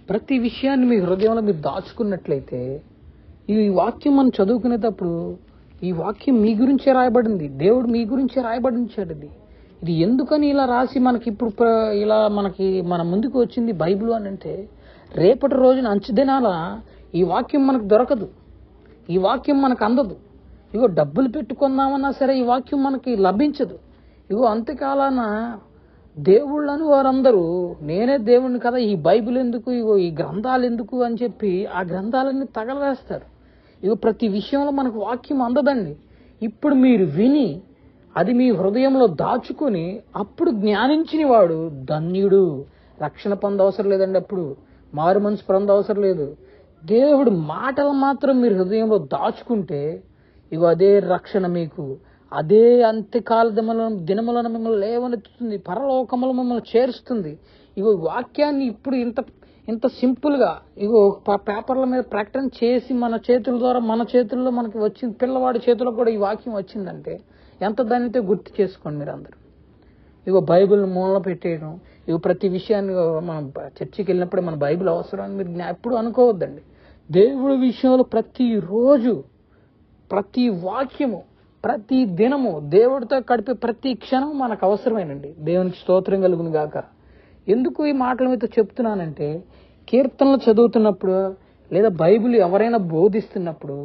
ప్రతి విషయాన్ని మీ హృదయంలో మీరు దాచుకున్నట్లయితే, ఈ వాక్యం మనం చదువుకునేటప్పుడు ఈ వాక్యం మీ గురించే రాయబడింది, దేవుడు మీ గురించే రాయబడి ఉంచాడు. ఇది ఎందుకని ఇలా రాసి మనకి ఇప్పుడు ఇలా మన ముందుకు వచ్చింది బైబిల్ అని అంటే, రేపటి రోజున అంచుదినాల ఈ వాక్యం మనకు దొరకదు, ఈ వాక్యం మనకు అందదు. ఇగో డబ్బులు పెట్టుకుందామన్నా సరే ఈ వాక్యం మనకి లభించదు. ఇగో అంతకాలాన దేవుళ్ళని వారందరూ నేనే దేవుణ్ణి కదా, ఈ బైబిల్ ఎందుకు, ఇగో ఈ గ్రంథాలు ఎందుకు అని చెప్పి ఆ గ్రంథాలన్నీ తగలవేస్తారు. ఇగో ప్రతి విషయంలో మనకు వాక్యం అందదండి. ఇప్పుడు మీరు విని అది మీ హృదయంలో దాచుకొని అప్పుడు జ్ఞానించిన వాడు ధన్యుడు. రక్షణ పొందవసరం లేదండి, అప్పుడు మారు మనసు పొందవసరం లేదు. దేవుడు మాటలు మాత్రం మీరు హృదయంలో దాచుకుంటే ఇగో అదే రక్షణ మీకు, అదే అంత్యకాల దినములను మిమ్మల్ని లేవనెత్తుతుంది, పరలోకములు మిమ్మల్ని చేరుస్తుంది. ఇగో వాక్యాన్ని ఇప్పుడు ఇంత సింపుల్గా ఇగో పేపర్ల మీద ప్రకటన చేసి మన చేతుల ద్వారా మన చేతుల్లో మనకి వచ్చింది, పిల్లవాడి చేతిలో కూడా ఈ వాక్యం వచ్చిందంటే ఎంత దానితో గుర్తు చేసుకోండి మీరు అందరూ. ఇగో బైబిల్ని మూలన పెట్టేయడం, ఇగో ప్రతి విషయాన్ని మనం చర్చికి వెళ్ళినప్పుడు మన బైబిల్ అవసరం అని మీరు ఎప్పుడు అనుకోవద్దండి. దేవుడి విషయంలో ప్రతిరోజు ప్రతి వాక్యము ప్రతి దినము దేవుడితో గడిపే ప్రతి క్షణం మనకు అవసరమేనండి. దేవునికి స్తోత్రం కలుగును గాక. ఎందుకు ఈ మాటల మీద చెప్తున్నానంటే, కీర్తనలు చదువుతున్నప్పుడు లేదా బైబిల్ ఎవరైనా బోధిస్తున్నప్పుడు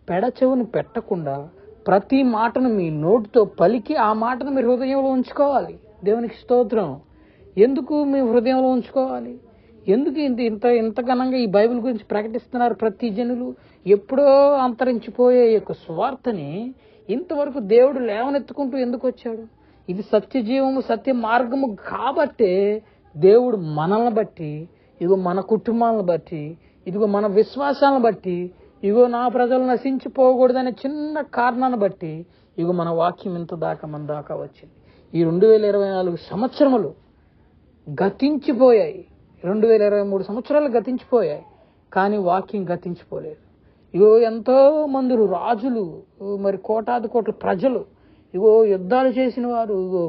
పెడచెవుని పెట్టకుండా ప్రతి మాటను మీ నోటితో పలికి ఆ మాటను మీ హృదయంలో ఉంచుకోవాలి. దేవునికి స్తోత్రం. ఎందుకు మీ హృదయంలో ఉంచుకోవాలి? ఎందుకు ఇంత ఘనంగా ఈ బైబిల్ గురించి ప్రకటిస్తున్నారు ప్రతి జనులు? ఎప్పుడో అంతరించిపోయే యొక్క స్వార్థని ఇంతవరకు దేవుడు లేవనెత్తుకుంటూ ఎందుకు వచ్చాడు? ఇది సత్యజీవము సత్య మార్గము కాబట్టే దేవుడు మనల్ని బట్టి, ఇదిగో మన కుటుంబాలను బట్టి, ఇదిగో మన విశ్వాసాలను బట్టి, ఇగో నా ప్రజలు నశించిపోకూడదనే చిన్న కారణాన్ని బట్టి ఇగో మన వాక్యం మన దాకా వచ్చింది. ఈ 2024 సంవత్సరములు గతించిపోయాయి, 2023 సంవత్సరాలు గతించిపోయాయి, కానీ వాక్యం గతించిపోలేదు. ఇగో ఎంతో మంది రాజులు, మరి కోటాది కోట్ల ప్రజలు, ఇగో యుద్ధాలు చేసిన వారు, ఇగో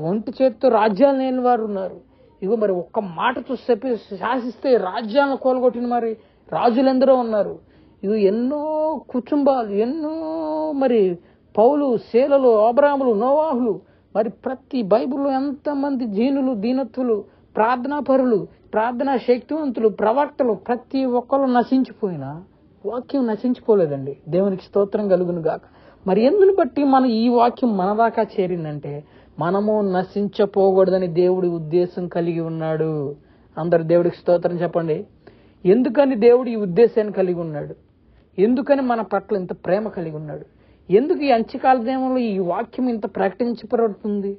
ఒంటి చేతితో రాజ్యాలు లేని వారు ఉన్నారు. ఇగో మరి ఒక్క మాటతో శాసిస్తే రాజ్యాలను కోలగొట్టిన మరి రాజులెందరో ఉన్నారు. ఇవి ఎన్నో కుటుంబాలు, ఎన్నో మరి పౌలు, శేలలు, అబ్రాములు, నోవాహులు, మరి ప్రతి బైబిల్లో ఎంతమంది జీనులు, దీనత్వులు, ప్రార్థనాపరులు, ప్రార్థనా శక్తివంతులు, ప్రవక్తలు, ప్రతి ఒక్కరు నశించిపోయినా వాక్యం నశించిపోలేదండి. దేవునికి స్తోత్రం కలుగును గాక. మరి ఎందుని బట్టి ఈ వాక్యం మన దాకా చేరిందంటే, మనము నశించపోకూడదని దేవుడి ఉద్దేశం కలిగి ఉన్నాడు. అందరు దేవుడికి స్తోత్రం చెప్పండి. ఎందుకని దేవుడు ఈ ఉద్దేశాన్ని కలిగి ఉన్నాడు? ఎందుకని మన పట్ల ఇంత ప్రేమ కలిగి ఉన్నాడు? ఎందుకు ఈ అంత్యకాల దినంలో ఈ వాక్యం ఇంత ప్రకటించబడుతుంది?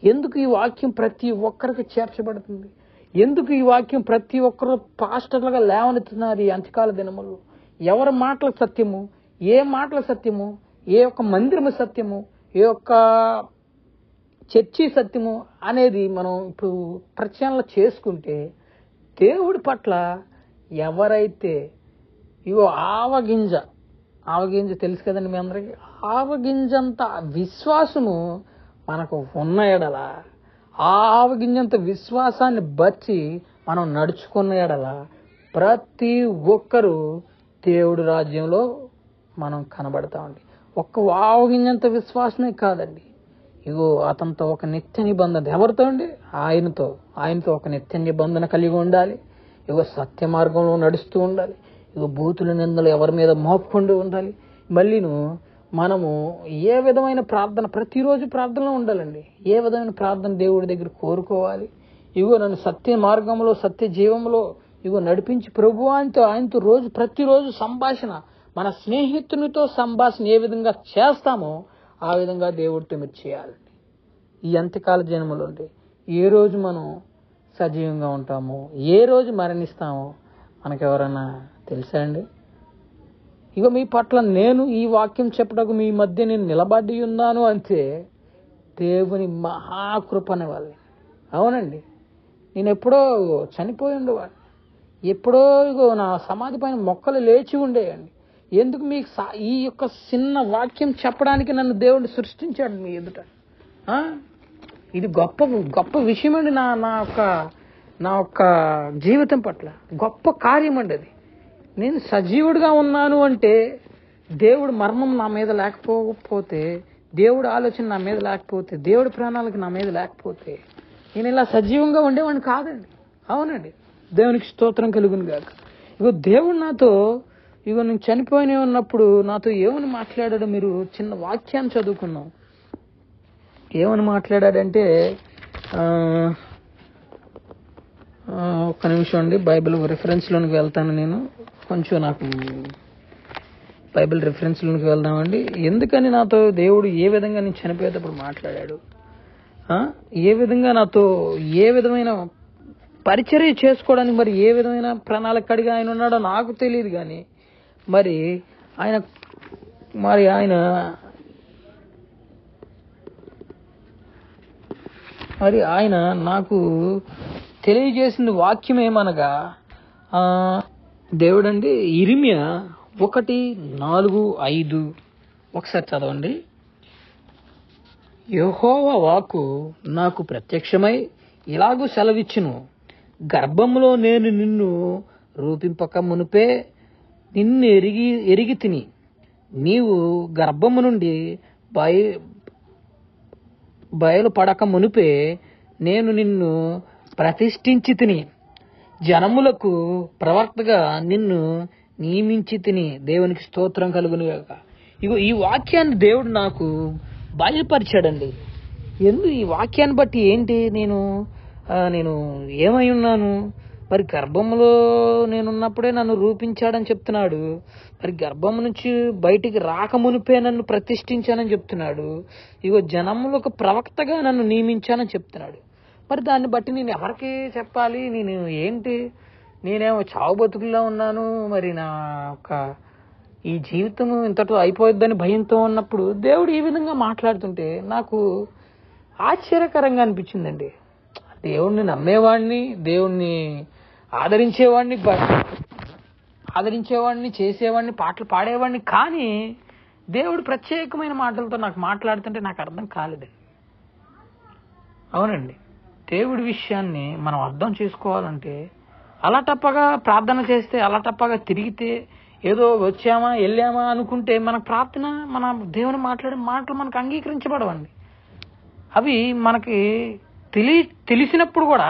ఎందుకు ఈ వాక్యం ప్రతి ఒక్కరికి చేర్చబడుతుంది? ఎందుకు ఈ వాక్యం ప్రతి ఒక్కరు పాస్టర్లుగా లేవనెత్తున్నారు ఈ అంత్యకాల దినములో? ఎవరి మాటల సత్యము, ఏ మాటల సత్యము, ఏ ఒక్క మందిరము సత్యము, ఏ ఒక్క చర్చి సత్యము అనేది మనం ఇప్పుడు ప్రచారణ చేసుకుంటే, దేవుడి పట్ల ఎవరైతే ఇగో ఆవగింజ తెలుసు కదండి మీ అందరికీ, ఆవగింజంత విశ్వాసము మనకు ఉన్న ఎడల, ఆవగింజంత విశ్వాసాన్ని బట్టి మనం నడుచుకున్న ఎడల ప్రతి ఒక్కరూ దేవుడి రాజ్యంలో మనం కనబడతామండి. ఒక్క ఆవగింజంత విశ్వాసమే కాదండి, ఇగో అతనితో ఒక నిత్య నిబంధన, ఎవరితో అండి? ఆయనతో ఒక నిత్య నిబంధన కలిగి ఉండాలి. ఇగో సత్య మార్గంలో నడుస్తూ ఉండాలి. ఇగో బూతుల నిందలు ఎవరి మీద మోపకుండా ఉండాలి. మళ్ళీను మనము ఏ విధమైన ప్రార్థన, ప్రతిరోజు ప్రార్థనలో ఉండాలండి. ఏ విధమైన ప్రార్థన దేవుడి దగ్గర కోరుకోవాలి. ఇగో నన్ను సత్య మార్గంలో, సత్య జీవంలో ఇగో నడిపించి ప్రభు ఆయనతో ప్రతిరోజు సంభాషణ, మన స్నేహితునితో సంభాషణ ఏ విధంగా చేస్తామో ఆ విధంగా దేవుడితో మీరు చేయాలండి. ఈ అంత్యకాల జన్మలో ఏ రోజు మనం సజీవంగా ఉంటామో, ఏ రోజు మరణిస్తామో మనకెవరన్నా తెలుసా అండి? ఇగో మీ పట్ల నేను ఈ వాక్యం చెప్పటకు మీ మధ్య నేను నిలబడి ఉన్నాను అంటే దేవుని మహాకృపనే వాళ్ళని. అవునండి, నేను ఎప్పుడో చనిపోయి ఉండేవాడిని, ఎప్పుడో ఇగో నా సమాధి పైన మొక్కలు లేచి ఉండేయండి. ఎందుకు మీకు ఈ యొక్క చిన్న వాక్యం చెప్పడానికి నన్ను దేవుడు సృష్టించాడు మీ ఎదుట. ఇది గొప్ప విషయం అండి. నా యొక్క జీవితం పట్ల గొప్ప కార్యం అండి అది. నేను సజీవుడిగా ఉన్నాను అంటే దేవుడు మర్మం నా మీద లేకపోతే, దేవుడు ఆలోచన నా మీద లేకపోతే, దేవుడి ప్రణాళిక నా మీద లేకపోతే నేను ఇలా సజీవంగా ఉండేవాడిని కాదండి. అవునండి, దేవునికి స్తోత్రం కలుగును గాక. ఇగో దేవుడు నాతో, ఇగో నేను చనిపోయిన ఉన్నప్పుడు నాతో ఏమని మాట్లాడాడో మీరు చిన్న వాక్యాన్ని చదువుకున్నాం. ఏమని మాట్లాడాడంటే, ఒక్క నిమిషం అండి, బైబిల్ రిఫరెన్స్లోనికి వెళ్తాను. నేను కొంచెం నాకు బైబిల్ రిఫరెన్స్లోనికి వెళ్దామండి. ఎందుకని నాతో దేవుడు ఏ విధంగా నేను చనిపోయేటప్పుడు మాట్లాడాడు, ఏ విధంగా నాతో ఏ విధమైన పరిచర్య చేసుకోవడానికి మరి ఏ విధమైన ప్రణాళికడిగా ఆయన ఉన్నాడో నాకు తెలియదు. కానీ మరి ఆయన నాకు తెలియజేసిన వాక్యం ఏమనగా, దేవుడండి ఇర్మియా 1:4-5 ఒకసారి చదవండి. యెహోవా వాక్కు నాకు ప్రత్యక్షమై ఇలాగూ సెలవిచ్చును, గర్భములో నేను నిన్ను రూపింపక మునుపే నిన్ను ఎరిగి తిని, నీవు గర్భము నుండి బయలుపడక మునుపే నేను నిన్ను ప్రతిష్ఠించి తిని, జనములకు ప్రవక్తగా నిన్ను నియమించి తిని. దేవునికి స్తోత్రం కలుగును గాక. ఇగో ఈ వాక్యాన్ని దేవుడు నాకు బయలుపరిచాడండి. ఈ వాక్యాన్ని బట్టి ఏంటి, నేను ఏమై ఉన్నాను, మరి గర్భంలో నేనున్నప్పుడే నన్ను రూపించాడని చెప్తున్నాడు. మరి గర్భం నుంచి బయటికి రాకమునిపే నన్ను ప్రతిష్ఠించానని చెప్తున్నాడు. ఇగో జనములకు ప్రవక్తగా నన్ను నియమించానని చెప్తున్నాడు. మరి దాన్ని బట్టి నేను ఎవరికి చెప్పాలి, నేను ఏంటి, నేనేమో చావు బతుకుల్లో ఉన్నాను, మరి నా యొక్క ఈ జీవితం ఇంతటితో అయిపోద్దని భయంతో ఉన్నప్పుడు దేవుడు ఈ విధంగా మాట్లాడుతుంటే నాకు ఆశ్చర్యకరంగా అనిపించిందండి. దేవుణ్ణి నమ్మేవాడిని, దేవుణ్ణి ఆదరించేవాడిని, చేసేవాడిని, పాటలు పాడేవాడిని, కానీ దేవుడు ప్రత్యేకమైన మాటలతో నాకు మాట్లాడుతుంటే నాకు అర్థం కాలేదండి. అవునండి, దేవుడి విషయాన్ని మనం అర్థం చేసుకోవాలంటే అలటప్పగా ప్రార్థన చేస్తే, అలటప్పగా తిరిగితే, ఏదో వచ్చామా వెళ్ళామా అనుకుంటే మన ప్రార్థన, మన దేవుని మాట్లాడే మాటలు మనకు అంగీకరించబడవండి. అవి మనకి తెలిసినప్పుడు కూడా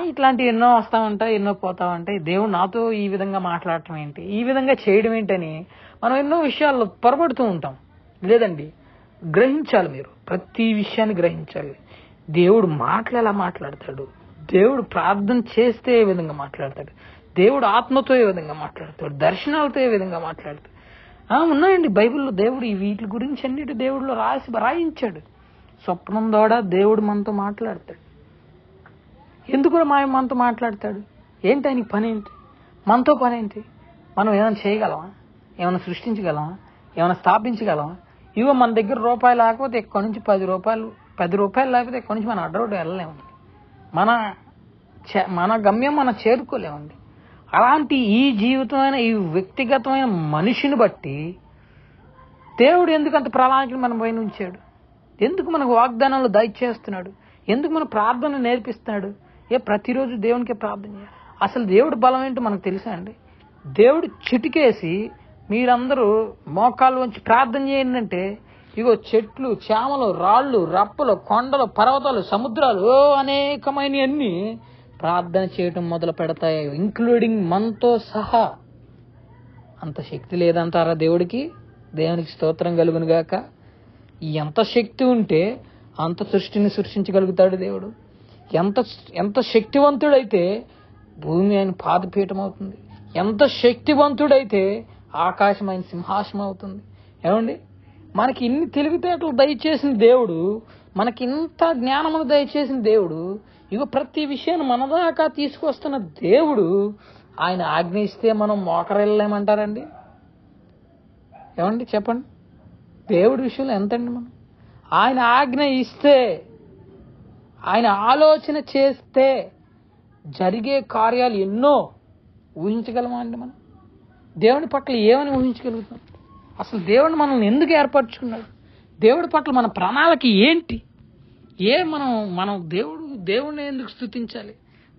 ఇట్లాంటివి ఎన్నో వస్తూ ఉంటాయి, ఎన్నో పోతా ఉంటాయి, దేవుడు నాతో ఈ విధంగా మాట్లాడటం ఏంటి, ఈ విధంగా చేయడం ఏంటని మనం ఎన్నో విషయాల్లో పొరపడుతూ ఉంటాం. లేదండి, గ్రహించాలి, మీరు ప్రతి విషయాన్ని గ్రహించాలి. దేవుడు మాటలు ఎలా మాట్లాడతాడు, దేవుడు ప్రార్థన చేస్తే ఏ విధంగా మాట్లాడతాడు, దేవుడు ఆత్మతో ఏ విధంగా మాట్లాడతాడు, దర్శనాలతో ఏ విధంగా మాట్లాడతాడు. ఉన్నాయండి బైబిల్లో దేవుడు వీటి గురించి అన్నిటి దేవుడిలో రాయించాడు. స్వప్నం ద్వారా దేవుడు మనతో మాట్లాడతాడు. ఎందుకు మనతో మాట్లాడతాడు, ఏంటి ఆయనకి పని ఏంటి, మనతో పని ఏంటి, మనం ఏమైనా చేయగలమా, ఏమైనా సృష్టించగలమా, ఏమైనా స్థాపించగలమా? ఇవో మన దగ్గర రూపాయలు లేకపోతే ఎక్కడి నుంచి 10 రూపాయలు లేకపోతే ఎక్కడి నుంచి మనం అడ్డరోడ్డు వెళ్ళలేమండి. మన గమ్యం మనం చేరుకోలేమండి. అలాంటి ఈ జీవితమైన, ఈ వ్యక్తిగతమైన మనిషిని బట్టి దేవుడు ఎందుకు అంత ప్రణాళికలు మన పైన ఉంచాడు, ఎందుకు మనకు వాగ్దానాలు దయచేస్తున్నాడు, ఎందుకు మన ప్రార్థన నేర్పిస్తున్నాడు. ప్రతిరోజు దేవునికే ప్రార్థన చేయాలి. అసలు దేవుడు బలం ఏంటో మనకు తెలుసా అండి? దేవుడు చిటికేసి మీరందరూ మోకాళ్ళు వంచి ప్రార్థన చేయండి అంటే, ఇగో చెట్లు, చేమలు, రాళ్ళు, రప్పలు, కొండలు, పర్వతాలు, సముద్రాలు, అనేకమైనవన్నీ ప్రార్థన చేయటం మొదలు పెడతాయి, ఇంక్లూడింగ్ మనతో సహా. అంత శక్తి లేదంటారా దేవుడికి? దేవునికి స్తోత్రం కలుగును గాక. ఎంత శక్తి ఉంటే అంత సృష్టిని సృష్టించగలుగుతాడు దేవుడు. ఎంత శక్తివంతుడైతే భూమి ఆయన పాదపీఠం అవుతుంది, ఎంత శక్తివంతుడైతే ఆకాశం ఆయన సింహాసనం అవుతుంది. ఏమండి, మనకి ఇన్ని తెలివితేటలు దయచేసిన దేవుడు, మనకి ఇంత జ్ఞానమును దయచేసిన దేవుడు, ఇగో ప్రతి విషయాన్ని మన దాకా తీసుకొస్తున్న దేవుడు, ఆయన ఆజ్ఞ ఇస్తే మనం మోకరెళ్ళలేమంటారండి? ఏమండి చెప్పండి, దేవుడి విషయంలో ఎంతండి మనం? ఆయన ఆజ్ఞ ఇస్తే, ఆయన ఆలోచన చేస్తే జరిగే కార్యాలు ఎన్నో ఊహించగలమా అండి? మనం దేవుని పట్ల ఏమని ఊహించగలుగుతాం? అసలు దేవుడు మనల్ని ఎందుకు ఏర్పరచుకున్నాడు? దేవుడి పట్ల మన ప్రణాళిక ఏంటి? మనం దేవుడిని ఎందుకు స్తుతించాలి?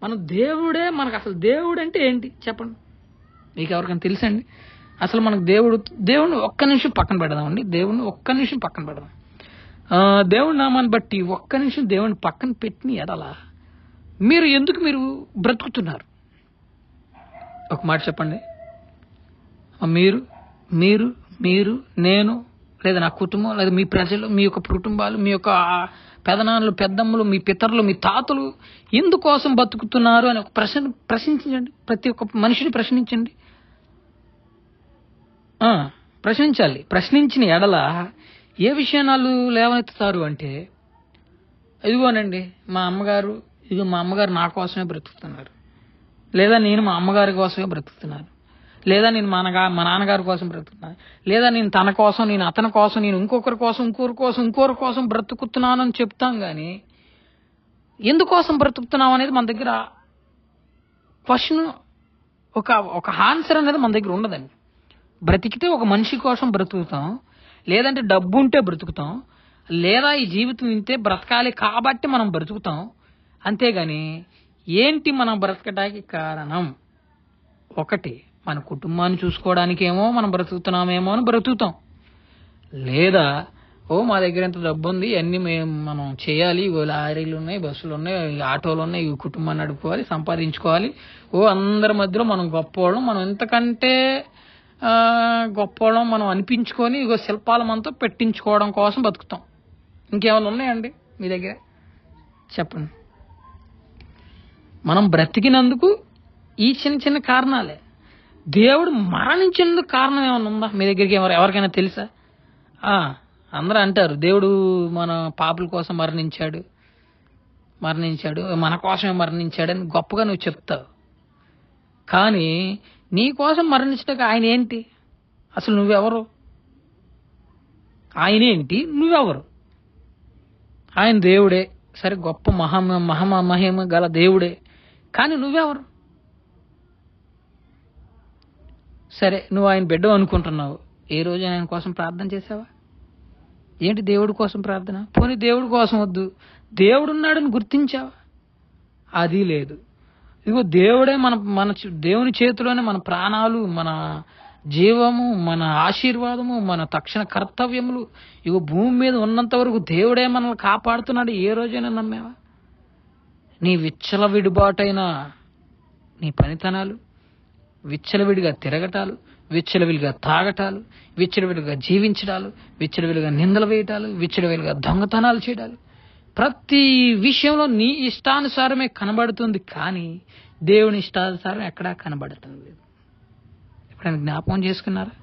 మనం దేవుడే మనకు అసలు దేవుడు అంటే ఏంటి చెప్పండి, మీకు ఎవరికైనా తెలుసండి? అసలు మనకు దేవుడిని ఒక్క నిమిషం పక్కన పెడదామండి. దేవుడిని ఒక్క నిమిషం పక్కన పెడదాం. దేవుడి నామాన్ని బట్టి ఒక్క నిమిషం దేవుడిని పక్కన పెట్టిన ఎడలా మీరు బ్రతుకుతున్నారు? ఒక మాట చెప్పండి. మీరు మీరు మీరు నేను లేదా నా కుటుంబం లేదా మీ ప్రజలు, మీ యొక్క కుటుంబాలు, మీ యొక్క పెదనాన్నలు, పెద్దమ్మలు, మీ పితరులు, మీ తాతలు ఎందుకోసం బతుకుతున్నారు అని ఒక ప్రశ్నించండి. ప్రతి ఒక్క మనిషిని ప్రశ్నించండి. ప్రశ్నించాలి. ప్రశ్నించిన ఎడల ఏ విషయాలు లేవనెత్తుతారు అంటే, ఇదిగోనండి మా అమ్మగారు నా కోసమే బ్రతుకుతున్నారు, లేదా నేను మా అమ్మగారి కోసమే బ్రతుకుతున్నాను, లేదా నేను మా నాన్నగారి కోసం బ్రతుకుతున్నాను, లేదా నేను తన కోసం, నేను అతని కోసం, నేను ఇంకొకరి కోసం బ్రతుకుతున్నాను అని చెప్తాం. కానీ ఎందుకోసం బ్రతుకుతున్నాం అనేది మన దగ్గర క్వశ్చన్, ఒక ఆన్సర్ అనేది మన దగ్గర ఉండదండి. బ్రతికితే ఒక మనిషి కోసం బ్రతుకుతాం, లేదంటే డబ్బు ఉంటే బ్రతుకుతాం, లేదా ఈ జీవితం ఇంతే బ్రతకాలి కాబట్టి మనం బ్రతుకుతాం. అంతేగాని ఏంటి మనం బ్రతకడానికి కారణం? ఒకటి, మన కుటుంబాన్ని చూసుకోవడానికేమో మనం బ్రతుకుతున్నామేమో అని బ్రతుకుతాం, లేదా మా దగ్గర ఎంత డబ్బు ఉంది, అన్ని మనం చేయాలి, లారీలు ఉన్నాయి, బస్సులు ఉన్నాయి, ఆటోలు ఉన్నాయి, ఈ కుటుంబాన్ని నడుపుకోవాలి, సంపాదించుకోవాలి, అందరి మధ్యలో మనం గొప్పవాళ్ళం, మనం ఎంతకంటే గొప్పవాళ్ళం మనం అనిపించుకొని శిల్పాల మనతో పెట్టించుకోవడం కోసం బతుకుతాం. ఇంకేమైనా ఉన్నాయండి మీ దగ్గర చెప్పండి? మనం బ్రతికినందుకు ఈ చిన్న చిన్న కారణాలే. దేవుడు మరణించినందుకు కారణం ఏమైనా ఉందా మీ దగ్గరికి? ఎవరికైనా తెలుసా? అందరూ అంటారు దేవుడు మన పాపుల కోసం మరణించాడు, మన కోసమే మరణించాడని గొప్పగా నువ్వు చెప్తావు. కానీ నీ కోసం మరణించడానికి ఆయన ఏంటి? అసలు నువ్వెవరు? ఆయనేంటి, నువ్వెవరు? ఆయన దేవుడే, సరే గొప్ప మహిమ గల దేవుడే, కానీ నువ్వెవరు? సరే నువ్వు ఆయన బిడ్డ అనుకుంటున్నావు, ఏ రోజు ఆయన కోసం ప్రార్థన చేసావా? ఏంటి దేవుడి కోసం ప్రార్థన? పోనీ దేవుడి కోసం వద్దు, దేవుడున్నాడని గుర్తించావా? అది లేదు. ఇదిగో దేవుడే మన దేవుని చేతిలోనే మన ప్రాణాలు, మన జీవము, మన ఆశీర్వాదము, మన తక్షణ కర్తవ్యములు భూమి మీద ఉన్నంత వరకు దేవుడే మనల్ని కాపాడుతున్నాడు. ఏ రోజైనా నమ్మేవా? నీ విచ్చలవిడిబాటైన నీ పనితనాలు, విచ్చలవిడిగా తిరగటాలు, విచ్చలవిడిగా తాగటాలు, విచ్చలవిడిగా జీవించడాలు, విచ్చలవిడిగా నిందలు వేయటాలు, విచ్చలవిడిగా దొంగతనాలు చేయడాలు, ప్రతి విషయంలో నీ ఇష్టానుసారమే కనబడుతుంది, కానీ దేవుని ఇష్టానుసారం ఎక్కడా కనబడటం లేదు. ఎప్పుడైనా జ్ఞాపకం చేసుకున్నారా?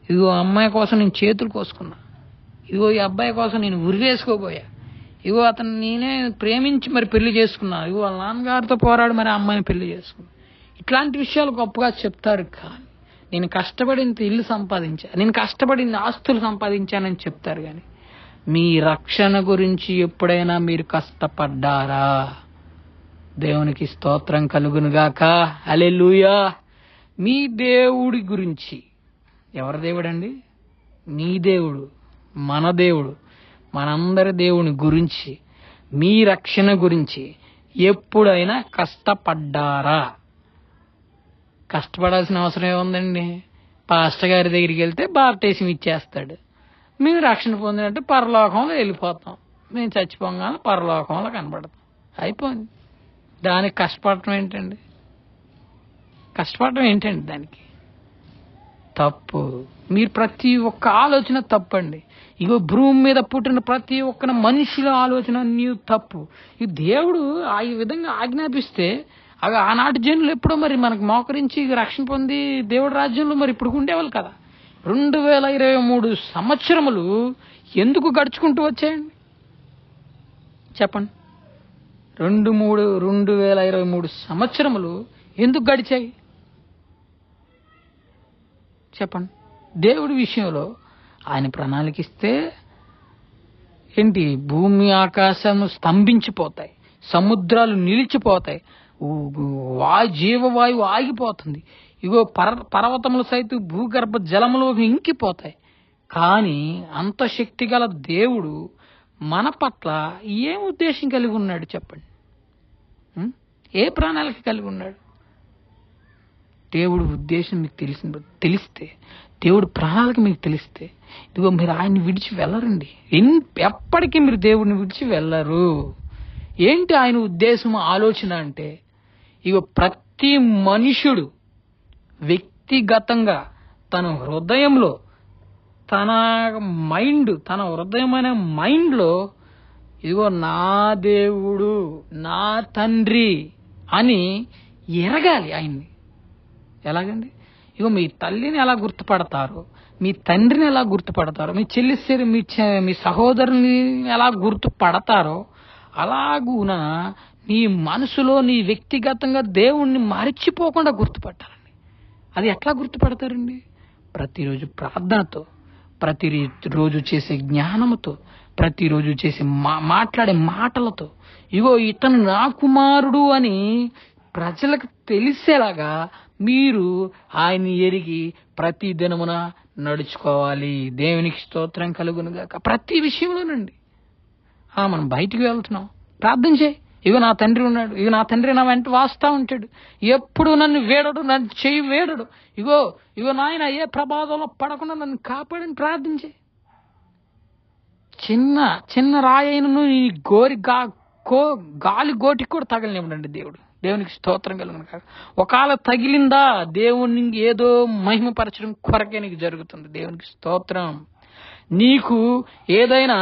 ఇదిగో అమ్మాయి కోసం నేను చేతులు కోసుకున్నా, ఇదిగో ఈ అబ్బాయి కోసం నేను ఉరివేసుకోబోయా, ఇదిగో అతను నేనే ప్రేమించి మరి పెళ్లి చేసుకున్నా, ఇదిగో వాళ్ళ నాన్నగారితో పోరాడి మరి అమ్మాయిని పెళ్లి చేసుకున్నా. ఇట్లాంటి విషయాలు గొప్పగా చెప్తారు. కానీ నేను కష్టపడి ఇల్లు సంపాదించా, నేను కష్టపడి ఆస్తులు సంపాదించానని చెప్తారు. కానీ మీ రక్షణ గురించి ఎప్పుడైనా మీరు కష్టపడ్డారా? దేవునికి స్తోత్రం కలుగునుగాక. హల్లెలూయా. మీ దేవుడి గురించి, ఎవరి దేవుడండి? నీ దేవుడు, మన దేవుడు, మనందరి దేవుని గురించి, మీ రక్షణ గురించి ఎప్పుడైనా కష్టపడ్డారా? కష్టపడాల్సిన అవసరం ఏముందండి? పాస్టర్ గారి దగ్గరికి వెళ్తే బాప్టిజం ఇచ్చేస్తాడు, మేము రక్షణ పొందినట్టు పరలోకంలో వెళ్ళిపోతాం, మేము చచ్చిపోగానే పరలోకంలో కనబడతాం, అయిపోయింది. దానికి కష్టపడటం ఏంటండి? దానికి తప్పు. మీరు ప్రతి ఒక్క ఆలోచన తప్పండి. భూమి మీద పుట్టిన ప్రతి ఒక్క మనుషుల ఆలోచన నీవు తప్పు. ఈ దేవుడు ఈ విధంగా ఆజ్ఞాపిస్తే ఆనాటి జనులు ఎప్పుడో మరి మనకు మోకరించి రక్షణ పొంది దేవుడి రాజ్యంలో మరి ఇప్పుడు ఉండేవాళ్ళు కదా. 2023 సంవత్సరములు ఎందుకు గడుచుకుంటూ వచ్చాయండి చెప్పండి? 2023 సంవత్సరములు ఎందుకు గడిచాయి చెప్పండి? దేవుడి విషయంలో ఆయన ప్రణాళిక ఇస్తే ఏంటి, భూమి ఆకాశము స్తంభించిపోతాయి, సముద్రాలు నిలిచిపోతాయి, జీవవాయువు ఆగిపోతుంది, పర్వతములు సైతం భూగర్భ జలములోకి ఇంకిపోతాయి. కానీ అంత శక్తి గల దేవుడు మన పట్ల ఏం ఉద్దేశం కలిగి ఉన్నాడు చెప్పండి? ఏ ప్రణాళిక కలిగి ఉన్నాడు? దేవుడి ఉద్దేశం మీకు తెలిస్తే, దేవుడి ప్రణాళిక మీకు తెలిస్తే, ఇదిగో మీరు ఆయన్ని విడిచి వెళ్ళరండి. ఎప్పటికీ మీరు దేవుడిని విడిచి వెళ్ళరు. ఏంటి ఆయన ఉద్దేశం, ఆలోచన అంటే, ఇగో ప్రతి మనుషుడు వ్యక్తిగతంగా తన హృదయంలో, తన హృదయమైన మైండ్లో ఇదిగో నా దేవుడు, నా తండ్రి అని ఎరగాలి ఆయన్ని. ఎలాగండి? ఇగో మీ తల్లిని ఎలా గుర్తుపడతారో, మీ తండ్రిని ఎలా గుర్తుపడతారో, మీ చెల్లిస్తారు, మీ సహోదరుని ఎలా గుర్తుపడతారో, అలాగూన నీ మనసులో నీ వ్యక్తిగతంగా దేవుణ్ణి మరిచిపోకుండా గుర్తుపట్టాలండి. అది ఎట్లా గుర్తుపడతారండి? ప్రతిరోజు ప్రార్థనతో, ప్రతిరోజు చేసే జ్ఞానముతో, ప్రతిరోజు చేసే మాట్లాడే మాటలతో, ఇగో ఇతను నా కుమారుడు అని ప్రజలకు తెలిసేలాగా మీరు ఆయన్ని ఎరిగి ప్రతి దినమున నడుచుకోవాలి. దేవునికి స్తోత్రం కలుగునుగాక. ప్రతి విషయంలోనండి. మనం బయటికి వెళ్తున్నాం, ప్రార్థన చేయి. ఇగో నా తండ్రి ఉన్నాడు, ఇగో నా తండ్రి నా వెంట వాస్తా ఉంటాడు, ఎప్పుడు నన్ను వేడడు, నన్ను చెయ్యి వేడడు, ఇగో నాయన ఏ ప్రమాదంలో పడకుండా నన్ను కాపాడని ప్రార్థన చేయి. చిన్న రాయను నీ గాలి గోటికి కూడా తగలనివ్వడండి దేవుడు. దేవునికి స్తోత్రం కలుగును కాక. ఒకవేళ తగిలిందా, దేవుని ఏదో మహిమపరచడం కొరకే నీకు జరుగుతుంది. దేవునికి స్తోత్రం. నీకు ఏదైనా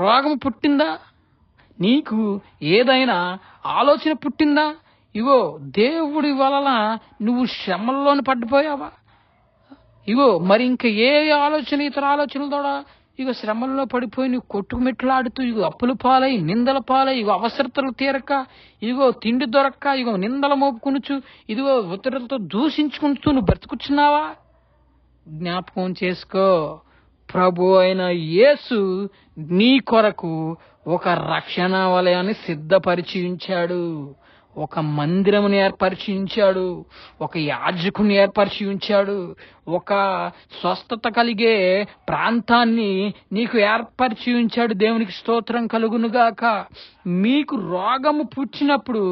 రోగం పుట్టిందా, నీకు ఏదైనా ఆలోచన పుట్టిందా, ఇగో దేవుడి వలన నువ్వు శ్రమల్లోని పడిపోయావా, ఇగో మరి ఇంకా ఏ ఆలోచన, ఇతర ఆలోచనల ద్వారా ఇగో శ్రమల్లో పడిపోయి నువ్వు కొట్టుకుమెట్లాడుతూ, ఇగో అప్పుల పాలై, నిందల పాలై, ఇగో అవసరతలు తీరక, ఇగో తిండి దొరక్క, ఇగో నిందల మోపుకునుచు, ఇదిగో ఇతరులతో దూషించుకుంటూ నువ్వు బ్రతుకుచున్నావా? జ్ఞాపకం చేసుకో, ప్రభు అయిన యేసు నీ కొరకు ఒక రక్షణ వలయాన్ని సిద్ధపరిచి ఉంచాడు, ఒక మందిరముని ఏర్పరిచి ఉంచాడు, ఒక యాజకుని ఏర్పరిచి ఉంచాడు, ఒక స్వస్థత కలిగే ప్రాంతాన్ని నీకు ఏర్పరిచి ఉంచాడు. దేవునికి స్తోత్రం కలుగునుగాక. మీకు రోగము పుచ్చినప్పుడు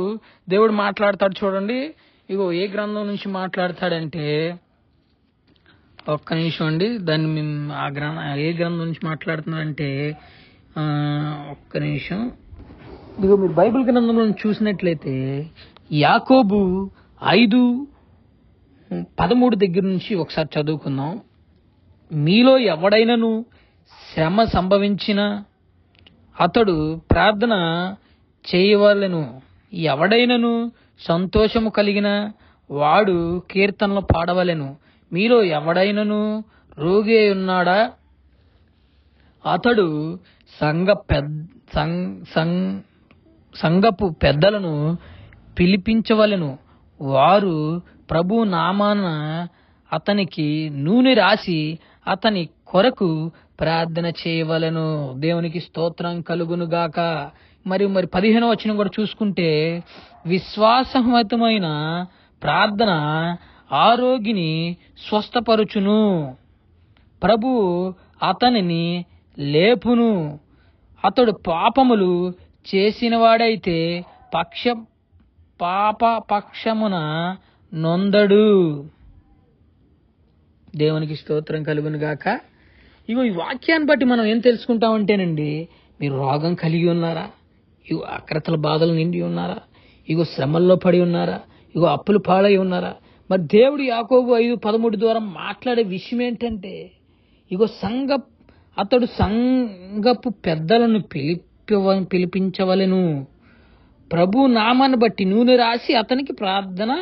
దేవుడు మాట్లాడతాడు చూడండి. ఇగో ఏ గ్రంథం నుంచి మాట్లాడతాడంటే, ఒక్క నిమిషం అండి, దాన్ని ఏ గ్రంథం నుంచి మాట్లాడుతున్నాడంటే, ఒక్క నిమిషం. ఇదిగో మీరు బైబిల్ గ్రంథంలో చూసినట్లయితే యాకోబు 5:13 దగ్గర నుంచి ఒకసారి చదువుకుందాం. మీలో ఎవడైనను శ్రమ సంభవించిన అతడు ప్రార్థన చేయవలెను, ఎవడైనను సంతోషము కలిగిన వాడు కీర్తనలు పాడవలెను. మీలో ఎవడైనను రోగి ఉన్నాడా, అతడు సంఘపు పెద్దలను పిలిపించవలెను, వారు ప్రభు నామాన అతనికి నూనె రాసి అతని కొరకు ప్రార్థన చేయవలెను. దేవునికి స్తోత్రం కలుగునుగాక. మరి 15వ వచనం కూడా చూసుకుంటే, విశ్వాసహతమైన ప్రార్థన ఆరోగిని స్వస్థపరుచును, ప్రభు అతనిని లేపును, అతడు పాపములు చేసినవాడైతే పక్షమున నొందడు. దేవునికి స్తోత్రం కలుగును గాక. ఇగో ఈ వాక్యాన్ని బట్టి మనం ఏం తెలుసుకుంటామంటేనండి, మీరు రోగం కలిగి ఉన్నారా, ఇగో అక్రతల బాధలు నిండి ఉన్నారా, ఇగో శ్రమల్లో పడి ఉన్నారా, ఇగో అప్పులు పాలై ఉన్నారా, మరి దేవుడు యాకోబు 5:13 ద్వారా మాట్లాడే విషయం ఏంటంటే, ఇగో అతడు సంఘపు పెద్దలను పిలిపించవలెను, ప్రభు నామాన్ని బట్టి నూనె రాసి అతనికి ప్రార్థన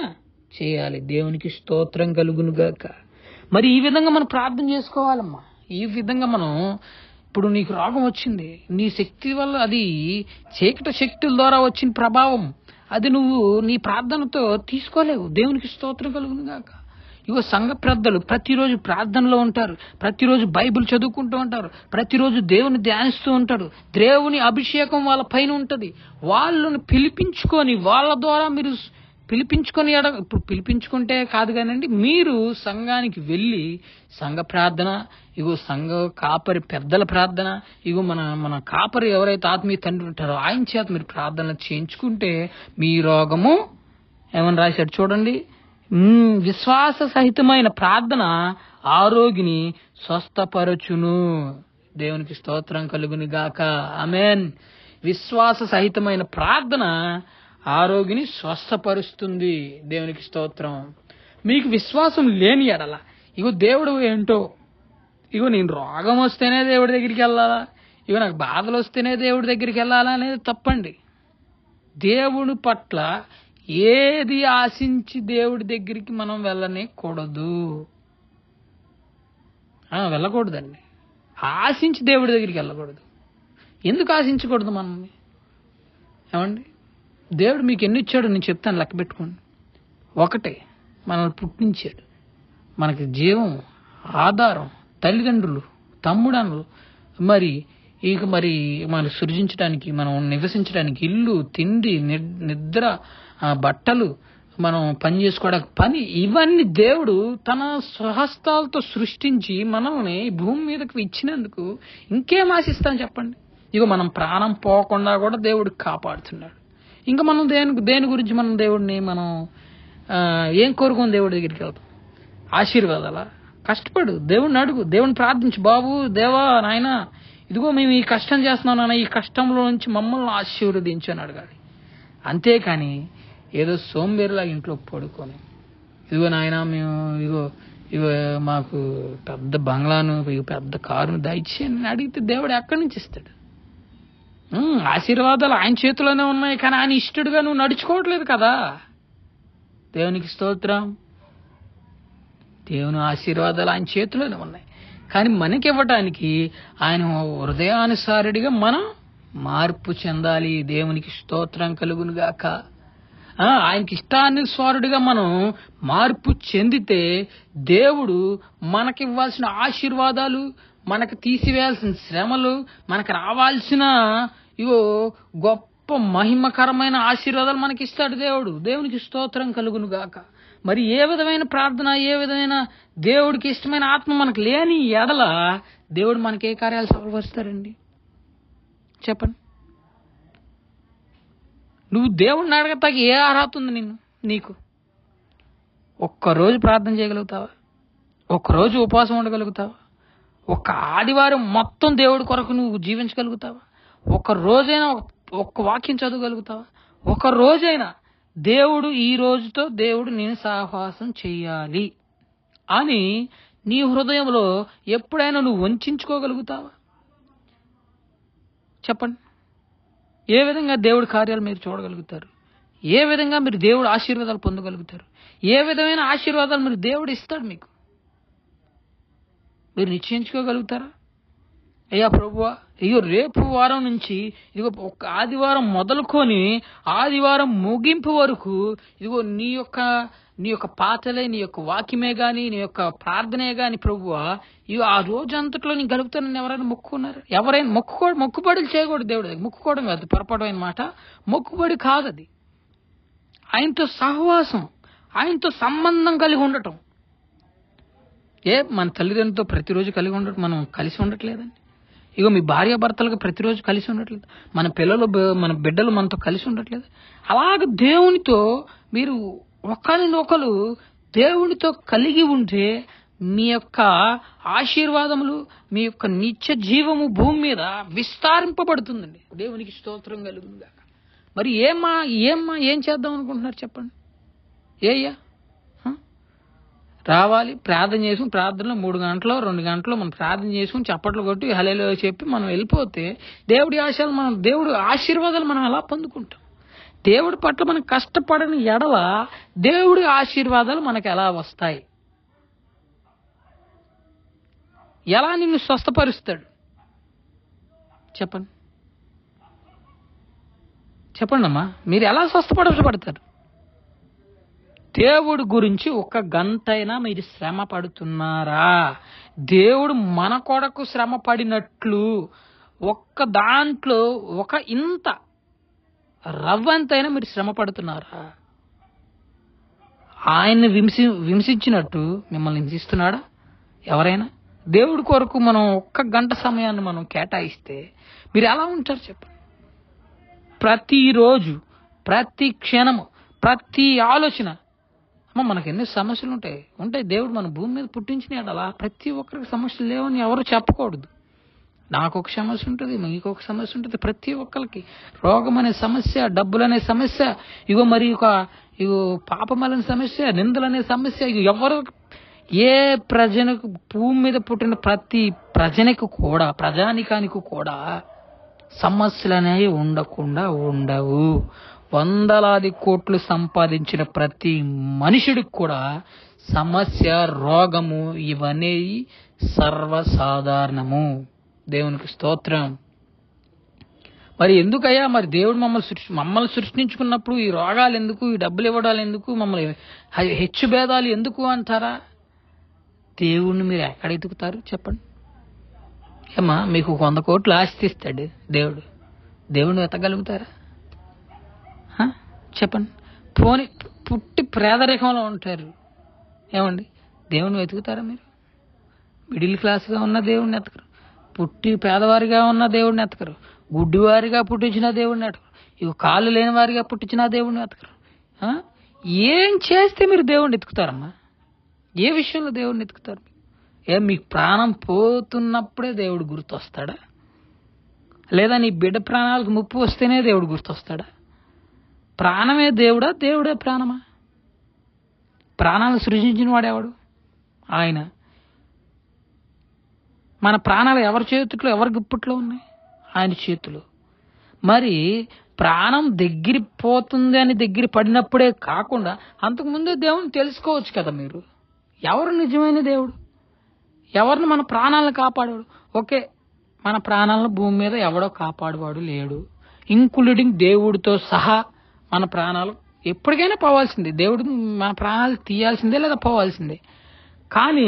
చేయాలి. దేవునికి స్తోత్రం కలుగునుగాక. మరి ఈ విధంగా మనం ప్రార్థన చేసుకోవాలమ్మా. ఈ విధంగా మనం, ఇప్పుడు నీకు రోగం వచ్చింది, నీ శక్తి వల్ల, అది చీకటి శక్తుల ద్వారా వచ్చిన ప్రభావం, అది నువ్వు నీ ప్రార్థనతో తీసుకోలేవు. దేవునికి స్తోత్రం కలుగునుగాక. ఇగో సంఘ పెద్దలు ప్రతిరోజు ప్రార్థనలో ఉంటారు, ప్రతిరోజు బైబిల్ చదువుకుంటూ ఉంటారు, ప్రతిరోజు దేవుని ధ్యానిస్తూ ఉంటారు, దేవుని అభిషేకం వాళ్ళ పైన ఉంటుంది. వాళ్ళని పిలిపించుకొని వాళ్ళ ద్వారా మీరు ఇప్పుడు పిలిపించుకుంటే కాదు కానండి, మీరు సంఘానికి వెళ్ళి సంఘ ప్రార్థన, ఇగో సంఘ కాపరి పెద్దల ప్రార్థన, ఇగో మన కాపరి ఎవరైతే ఆత్మీయ తండ్రి ఉంటారో ఆయన చేత మీరు ప్రార్థన చేయించుకుంటే మీ రోగము ఏమని రాశాడు చూడండి, విశ్వాస సహితమైన ప్రార్థన ఆరోగ్యని స్వస్థపరచును. దేవునికి స్తోత్రం కలుగును గాక. ఆమేన్. విశ్వాస సహితమైన ప్రార్థన ఆరోగ్యని స్వస్థపరుస్తుంది. దేవునికి స్తోత్రం. మీకు విశ్వాసం లేని ఎడల ఇగో దేవుడు ఏంటో, ఇగో నేను రోగం వస్తేనే దేవుడి దగ్గరికి వెళ్ళాలా, ఇగో నాకు బాధలు వస్తేనే దేవుడి దగ్గరికి వెళ్ళాలా అనేది తప్పండి. దేవుడి పట్ల ఏది ఆశించి దేవుడి దగ్గరికి మనం వెళ్ళకూడదు, వెళ్ళకూడదండి. ఆశించి దేవుడి దగ్గరికి వెళ్ళకూడదు. ఎందుకు ఆశించకూడదు మనల్ని? ఏమండి, దేవుడు మీకు ఎన్ని ఇచ్చాడు నేను చెప్తాను, లెక్క పెట్టుకోండి. ఒకటే, మనల్ని పుట్టించాడు, మనకి జీవం, ఆధారం, తల్లిదండ్రులు, తమ్ముడనులు, మరి మనం సృజించడానికి, మనం నివసించడానికి ఇల్లు, తిండి, నిద్ర, బట్టలు, మనం పని చేసుకోవడానికి పని, ఇవన్నీ దేవుడు తన స్వహస్తాలతో సృష్టించి మనల్ని భూమి మీదకి ఇచ్చినందుకు ఇంకేం ఆశిస్తాం చెప్పండి? ఇగో మనం ప్రాణం పోకుండా కూడా దేవుడు కాపాడుతున్నాడు. ఇంకా మనం దేని గురించి మనం దేవుడిని ఏం కోరుకొని దేవుడి దగ్గరికి వెళ్తాం? ఆశీర్వాదాలా? కష్టపడు, దేవుడిని అడుగు, దేవుడిని ప్రార్థించు. బాబు, దేవా, నాయన, ఇదిగో మేము ఈ కష్టం చేస్తున్నాం నాన్న, ఈ కష్టంలో నుంచి మమ్మల్ని ఆశీర్వదించు అని అడగాలి. అంతేకాని ఏదో సోంబేరులాగా ఇంట్లో పడుకొని, ఇదిగో నాయన మేము ఇగో మాకు పెద్ద బంగ్లాను, పెద్ద కారును దయచేయని అడిగితే దేవుడు ఎక్కడి నుంచి ఇస్తాడు? ఆశీర్వాదాలు ఆయన చేతిలోనే ఉన్నాయి, కానీ ఆయన ఇష్టడుగా నువ్వు నడుచుకోవట్లేదు కదా. దేవునికి స్తోత్రం. దేవుని ఆశీర్వాదాలు ఆయన చేతిలోనే ఉన్నాయి, కానీ మనకివ్వటానికి ఆయన హృదయానుసారుడిగా మనం మార్పు చెందాలి. దేవునికి స్తోత్రం కలుగును గాక. ఆయనకి ఇష్టానుసారుడిగా మనం మార్పు చెందితే దేవుడు మనకివ్వాల్సిన ఆశీర్వాదాలు, మనకు తీసివేయాల్సిన శ్రమలు, మనకు రావాల్సిన గొప్ప మహిమకరమైన ఆశీర్వాదాలు మనకి ఇస్తాడు దేవుడు. దేవునికి స్తోత్రం కలుగును గాక. మరి ఏ విధమైన ప్రార్థన, ఏ విధమైన దేవుడికి ఇష్టమైన ఆత్మ మనకు లేని ఎడల దేవుడు మనకి ఏ కార్యాలు సఫలపరుస్తారండి చెప్పండి? నువ్వు దేవుడిని అడగటానికి ఏ అర్హత ఉంది నీకు? ఒక్కరోజు ప్రార్థన చేయగలుగుతావా? ఒక్కరోజు ఉపవాసం ఉండగలుగుతావా? ఒక్క ఆదివారం మొత్తం దేవుడి కొరకు నువ్వు జీవించగలుగుతావా? ఒక్క రోజైనా ఒక్క వాక్యం చదవగలుగుతావా? ఒక రోజైనా దేవుడు ఈ రోజుతో దేవుడు నేను సహవాసం చెయ్యాలి అని నీ హృదయంలో ఎప్పుడైనా నువ్వు వంచుకోగలుగుతావా? చెప్పండి. ఏ విధంగా దేవుడి కార్యాలు మీరు చూడగలుగుతారు? ఏ విధంగా మీరు దేవుడి ఆశీర్వాదాలు పొందగలుగుతారు? ఏ విధమైన ఆశీర్వాదాలు మీరు దేవుడు ఇస్తాడు మీకు? మీరు నిశ్చయించుకోగలుగుతారా? అయ్యా ప్రభువా, ఇగో రేపు వారం నుంచి ఇదిగో ఒక ఆదివారం మొదలుకొని ఆదివారం ముగింపు వరకు ఇదిగో నీ యొక్క పాటలే, నీ యొక్క వాక్యమే గాని, నీ యొక్క ప్రార్థనే గాని ప్రభువా, ఇగో ఆ రోజు అంతట్లో నేను గడుపుతానని ఎవరైనా మొక్కుకున్నారు? ఎవరైనా మొక్కుబడులు చేయకూడదు దేవుడి దగ్గర. మొక్కుకోవడం కాదు, పొరపాటు మాట. మొక్కుబడి కాదు అది. ఆయనతో సహవాసం, ఆయనతో సంబంధం కలిగి ఉండటం. మన తల్లిదండ్రులతో ప్రతిరోజు కలిగి ఉండటం, మనం కలిసి ఉండట్లేదండి. ఇగో మీ భార్యాభర్తలకు ప్రతిరోజు కలిసి ఉండట్లేదు, మన బిడ్డలు మనతో కలిసి ఉండట్లేదు. అలాగ దేవునితో మీరు ఒకరినొకరు దేవునితో కలిగి ఉంటే మీ యొక్క ఆశీర్వాదములు, మీ యొక్క నిత్య జీవము భూమి మీద విస్తరింపబడుతుందండి. దేవునికి స్తోత్రం కలుగునుగా. మరి ఏం చేద్దాం అనుకుంటున్నారు చెప్పండి? ఏయ్యా రావాలి, ప్రార్థన చేసుకుని, ప్రార్థనలో 3 గంటలు 2 గంటలు మనం ప్రార్థన చేసుకుని చప్పట్లు కొట్టి హల్లెలూయా చెప్పి మనం వెళ్ళిపోతే దేవుడి ఆశీర్వాదాలు మనం ఎలా పొందుకుంటాం? దేవుడి పట్ల మనం కష్టపడని ఎడల దేవుడి ఆశీర్వాదాలు మనకు ఎలా వస్తాయి? ఎలా నిన్ను స్వస్థపరుస్తాడు చెప్పండి అమ్మా. మీరు ఎలా స్వస్థపరచబడతారు? దేవుడి గురించి 1 గంటైనా మీరు శ్రమ పడుతున్నారా? దేవుడు మన కొరకు శ్రమ పడినట్లు ఒక్క దాంట్లో ఇంత రవ్వంతైనా మీరు శ్రమ పడుతున్నారా? ఆయన్ని హింసించినట్టు మిమ్మల్ని హింసిస్తున్నాడా ఎవరైనా? దేవుడి కొరకు మనం 1 గంట సమయాన్ని మనం కేటాయిస్తే మీరు ఎలా ఉంటారు చెప్పండి? ప్రతిరోజు, ప్రతి క్షణము, ప్రతి ఆలోచన, మనకు ఎన్ని సమస్యలు ఉంటాయి. దేవుడు మన భూమి మీద పుట్టించినాడు. అలా ప్రతి ఒక్కరికి సమస్యలు లేవని ఎవరు చెప్పకూడదు. నాకు ఒక సమస్య ఉంటుంది, మీకు ఒక సమస్య ఉంటుంది. ప్రతి ఒక్కరికి రోగం అనే సమస్య, డబ్బులు అనే సమస్య, ఇగో పాపమలనే సమస్య, నిందలనే సమస్య. ఎవరు ఏ ప్రజలకు, భూమి మీద పుట్టిన ప్రతి ప్రజానికానికి కూడా సమస్యలు అనేవి ఉండకుండా ఉండవు. వందలాది కోట్లు సంపాదించిన ప్రతి మనుషుడికి కూడా సమస్య, రోగము ఇవన్నీ సర్వసాధారణము. దేవునికి స్తోత్రం. మరి ఎందుకయ్యా మరి దేవుడు మమ్మల్ని సృష్టించుకున్నప్పుడు ఈ రోగాలు ఎందుకు, ఈ డబ్బులు ఇవ్వడాలు ఎందుకు, మమ్మల్ని హెచ్చు భేదాలు ఎందుకు అంటారా? దేవుణ్ణి మీరు ఎక్కడ ఎదుగుతారు చెప్పండి? ఏమా మీకు 100 కోట్లు ఆస్తి ఇస్తాడు దేవుడిని వెతగలుగుతారా చెప్పండి? పుట్టి పేదరికంలో ఉంటారు, ఏమండి దేవుణ్ణి వెతుకుతారా మీరు? మిడిల్ క్లాస్గా ఉన్న దేవుడిని ఎతకరు, పుట్టి పేదవారిగా ఉన్న దేవుడిని ఎతకరు, గుడ్డివారిగా పుట్టించిన దేవుడిని ఎతకరు, కాళ్ళు లేని వారిగా పుట్టించిన దేవుడిని ఎతకరు. ఏం చేస్తే మీరు దేవుడిని ఎతుకుతారమ్మా? ఏ విషయంలో దేవుడిని ఎతుకుతారు? మీకు ప్రాణం పోతున్నప్పుడే దేవుడు గుర్తొస్తాడా? లేదా నీ బిడ్డ ప్రాణాలకు ముప్పు వస్తేనే దేవుడు గుర్తొస్తాడా? ప్రాణమే దేవుడా, దేవుడే ప్రాణమా? ప్రాణాలు సృజించిన వాడెవడు? ఆయన. మన ప్రాణాలు ఎవరి చేతుల్లో, ఎవరి గుప్పట్లో ఉన్నాయి? ఆయన చేతిలో. మరి ప్రాణం దగ్గర పోతుంది అని దగ్గర పడినప్పుడే కాకుండా అంతకుముందే దేవుని తెలుసుకోవచ్చు కదా మీరు. ఎవరు నిజమైన దేవుడు? ఎవరిని మన ప్రాణాలను కాపాడాడు? ఓకే, మన ప్రాణాలను భూమి మీద ఎవడో కాపాడువాడు లేడు, ఇంక్లూడింగ్ దేవుడితో సహా. మన ప్రాణాలు ఎప్పటికైనా పోవాల్సిందే, దేవుడు మన ప్రాణాలు తీయాల్సిందే లేదా పోవాల్సిందే. కానీ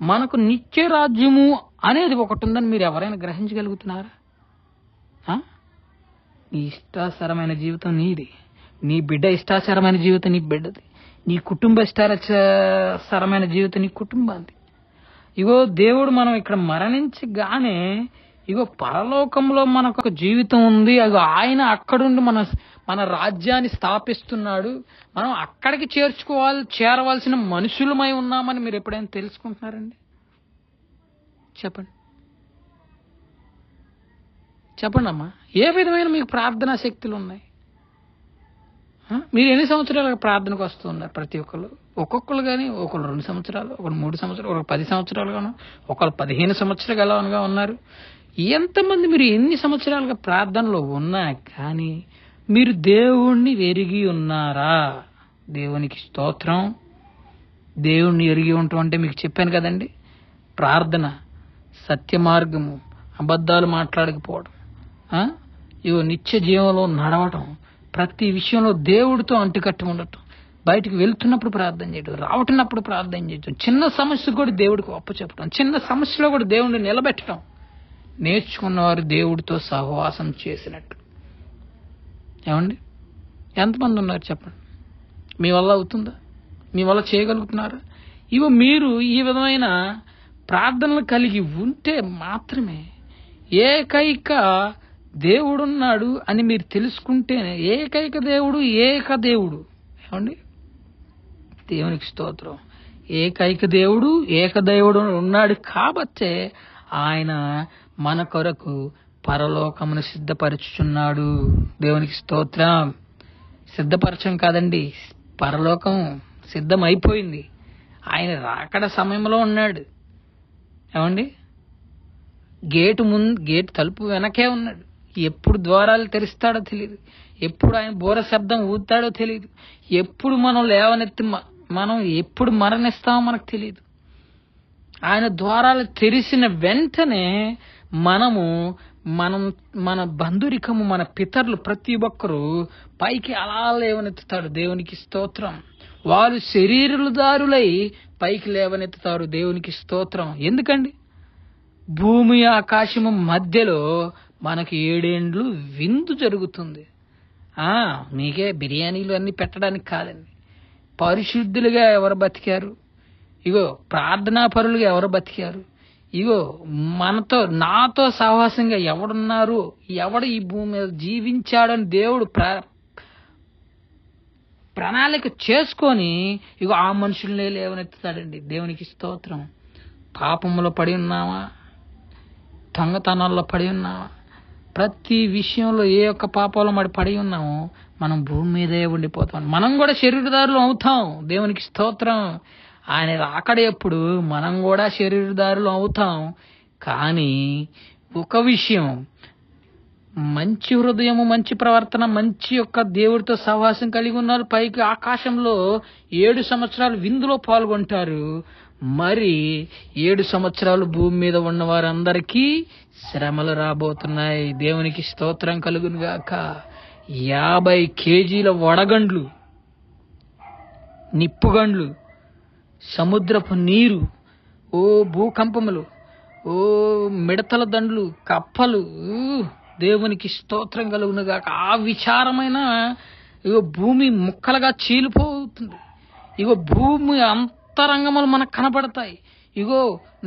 మనకు నిత్య రాజ్యము అనేది ఒకటి ఉందని మీరు ఎవరైనా గ్రహించగలుగుతున్నారా? నీ ఇష్టాసరమైన జీవితం నీది, నీ బిడ్డ ఇష్టాసరమైన జీవితం నీ బిడ్డది, నీ కుటుంబ ఇష్టాసరమైన జీవితం నీ కుటుంబాన్ని. దేవుడు మనం ఇక్కడ మరణించగానే పరలోకంలో మనకు ఒక జీవితం ఉంది. ఆయన అక్కడుండి మన రాజ్యాన్ని స్థాపిస్తున్నాడు. మనం అక్కడికి చేరవలసిన మనుషులమై ఉన్నామని మీరు ఎప్పుడైనా తెలుసుకుంటున్నారండి? చెప్పండి అమ్మా. ఏ విధమైన మీకు ప్రార్థనా శక్తులు ఉన్నాయి? మీరు ఎన్ని సంవత్సరాలుగా ప్రార్థనకు వస్తూ ఉన్నారు? ప్రతి ఒక్కొక్కరు కానీ, ఒకరు 2 సంవత్సరాలు, ఒకరు 3 సంవత్సరాలు, ఒకరు 10 సంవత్సరాలుగాను, ఒకరు 15 సంవత్సరాలుగా ఉన్నారు. ఎంతమంది మీరు ఎన్ని సంవత్సరాలుగా ప్రార్థనలో ఉన్నా కానీ మీరు దేవుణ్ణి ఎరిగి ఉన్నారా? దేవునికి స్తోత్రం. దేవుణ్ణి ఎరిగి ఉండటం అంటే మీకు చెప్పాను కదండి, ప్రార్థన, సత్య మార్గము, అబద్ధాలు మాట్లాడకపోవడం, నిత్య జీవంలో నడవటం, ప్రతి విషయంలో దేవుడితో అంటుకట్టి ఉండటం, బయటికి వెళ్తున్నప్పుడు ప్రార్థన చేయడం, రావటున్నప్పుడు ప్రార్థన చేయడం, చిన్న సమస్య కూడా దేవుడికి అప్పచెప్పడం, చిన్న సమస్యలో కూడా దేవుడిని నిలబెట్టడం నేర్చుకున్నవారు దేవుడితో సహవాసం చేసినట్టు. ఏమండి, ఎంతమంది ఉన్నారు చెప్పండి? మీ వల్ల అవుతుందా? మీ వల్ల చేయగలుగుతున్నారా? మీరు ఈ విధమైన ప్రార్థనలు కలిగి ఉంటే మాత్రమే ఏకైక దేవుడున్నాడు అని మీరు తెలుసుకుంటేనే, ఏకైక దేవుడు, ఏకదేవుడు. ఏమండి, దేవునికి స్తోత్రం. ఏకైక దేవుడు, ఏకదేవుడు ఉన్నాడు కాబట్టే ఆయన మన కొరకు పరలోకమును సిద్ధపరచుచున్నాడు. దేవునికి స్తోత్రం. సిద్ధపరచం కాదండి, పరలోకం సిద్ధమైపోయింది. ఆయన రాకడ సమయంలో ఉన్నాడు. ఏమండి, గేటు తలుపు వెనకే ఉన్నాడు. ఎప్పుడు ద్వారాలు తెరుస్తాడో తెలియదు, ఎప్పుడు ఆయన బోర శబ్దం ఊతాడో తెలియదు, ఎప్పుడు మనం ఎప్పుడు మరణిస్తామో మనకు తెలియదు. ఆయన ద్వారాలు తెరిసిన వెంటనే మన బంధురికము, మన పితరులు ప్రతి ఒక్కరూ పైకి అలా లేవనెత్తుతాడు. దేవునికి స్తోత్రం. వారు శరీరదారులై పైకి లేవనెత్తుతారు. దేవునికి స్తోత్రం. ఎందుకండి? భూమి ఆకాశము మధ్యలో మనకి 7 ఏండ్లు విందు జరుగుతుంది. మీకే బిర్యానీలు అన్ని పెట్టడానికి కాదండి, పరిశుద్ధులుగా ఎవరు బతికారు? ఇగో ప్రార్థనా పరులుగా ఎవరు బతికారు? ఇగో నాతో సహవాసంగా ఎవడున్నారు? ఎవడు ఈ భూమి మీద జీవించాడని దేవుడు ప్రణాళిక చేసుకొని ఇగో ఆ మనుషుల్ని లేవనెత్తుతాడండి. దేవునికి స్తోత్రం. పాపంలో పడి ఉన్నావా? దొంగతనాల్లో పడి ఉన్నావా? ప్రతి విషయంలో ఏ ఒక్క పాపంలో పడి ఉన్నామో మనం భూమి మీదే ఉండిపోతాం. మనం కూడా శరీరదారులు అవుతాం. దేవునికి స్తోత్రం. ఆయన రాకడ ఎప్పుడు మనం కూడా శరీరదారులు అవుతాం. కానీ ఒక విషయం, మంచి హృదయము, మంచి ప్రవర్తన, మంచి యొక్క దేవుడితో సహవాసం కలిగి ఉన్నారు. పైకి ఆకాశంలో 7 సంవత్సరాలు విందులో పాల్గొంటారు. మరి 7 సంవత్సరాలు భూమి మీద ఉన్న వారందరికీ శ్రమలు రాబోతున్నాయి. దేవునికి స్తోత్రం కలుగును గాక. 50 కేజీల వడగండ్లు, నిప్పుగండ్లు, సముద్రపు నీరు, ఓ భూకంపములు, ఓ మిడతల దండ్లు, కప్పలు, దేవునికి స్తోత్రం కలుగును గాక. ఆ విచారమైన ఇగో భూమి ముక్కలుగా చీలిపోతుంది. ఇగో భూమి అంతరంగములు మనకు కనబడతాయి. ఇగో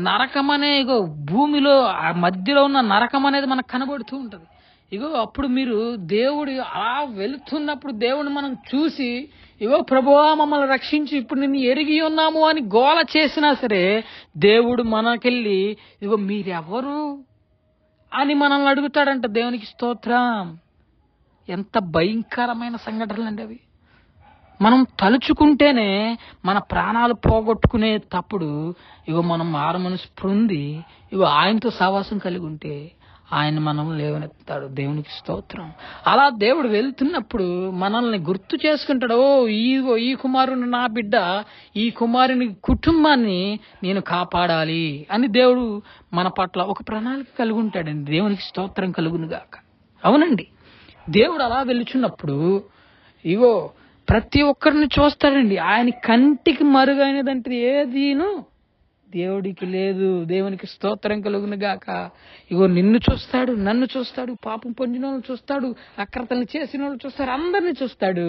నరకమనే ఇగో భూమిలో ఆ మధ్యలో ఉన్న నరకం అనేది మనకు కనబడుతూ ఉంటది. ఇగో అప్పుడు మీరు దేవుడు అలా వెళుతున్నప్పుడు దేవుడిని మనం చూసి ఇగో ప్రభువా మమ్మల్ని రక్షించి ఇప్పుడు నిన్ను ఎరిగి ఉన్నాము అని గోల చేసినా సరే దేవుడు మనకెళ్ళి ఇగో మీరెవరు అని మనల్ని అడుగుతాడంట. దేవునికి స్తోత్రం. ఎంత భయంకరమైన సంఘటనలు అండి అవి. మనం తలుచుకుంటేనే మన ప్రాణాలు పోగొట్టుకునే తప్పుడు ఇగో మనం మారు మనసు పొంది ఇగో ఆయనతో సహవాసం కలిగి ఉంటే ఆయన మనల్ని లేవనెత్తాడు. దేవునికి స్తోత్రం. అలా దేవుడు వెళ్తున్నప్పుడు మనల్ని గుర్తు చేసుకుంటాడు. ఈ కుమారుని నా బిడ్డ, ఈ కుమారుని కుటుంబాన్ని నేను కాపాడాలి అని దేవుడు మన పట్ల ఒక ప్రణాళిక కలిగి ఉంటాడండి. దేవునికి స్తోత్రం కలుగును గాక. అవునండి, దేవుడు అలా వెళ్తున్నప్పుడు ఇగో ప్రతి ఒక్కరిని చూస్తాడండి. ఆయన కంటికి మరుగైనదంటే ఏదీను దేవుడికి లేదు. దేవునికి స్తోత్రం కలుగును గాక. ఇగో నిన్ను చూస్తాడు, నన్ను చూస్తాడు, పాపం పొందిన వాళ్ళు చూస్తాడు, అక్రతలు చేసిన వాళ్ళు చూస్తాడు, అందరినీ చూస్తాడు.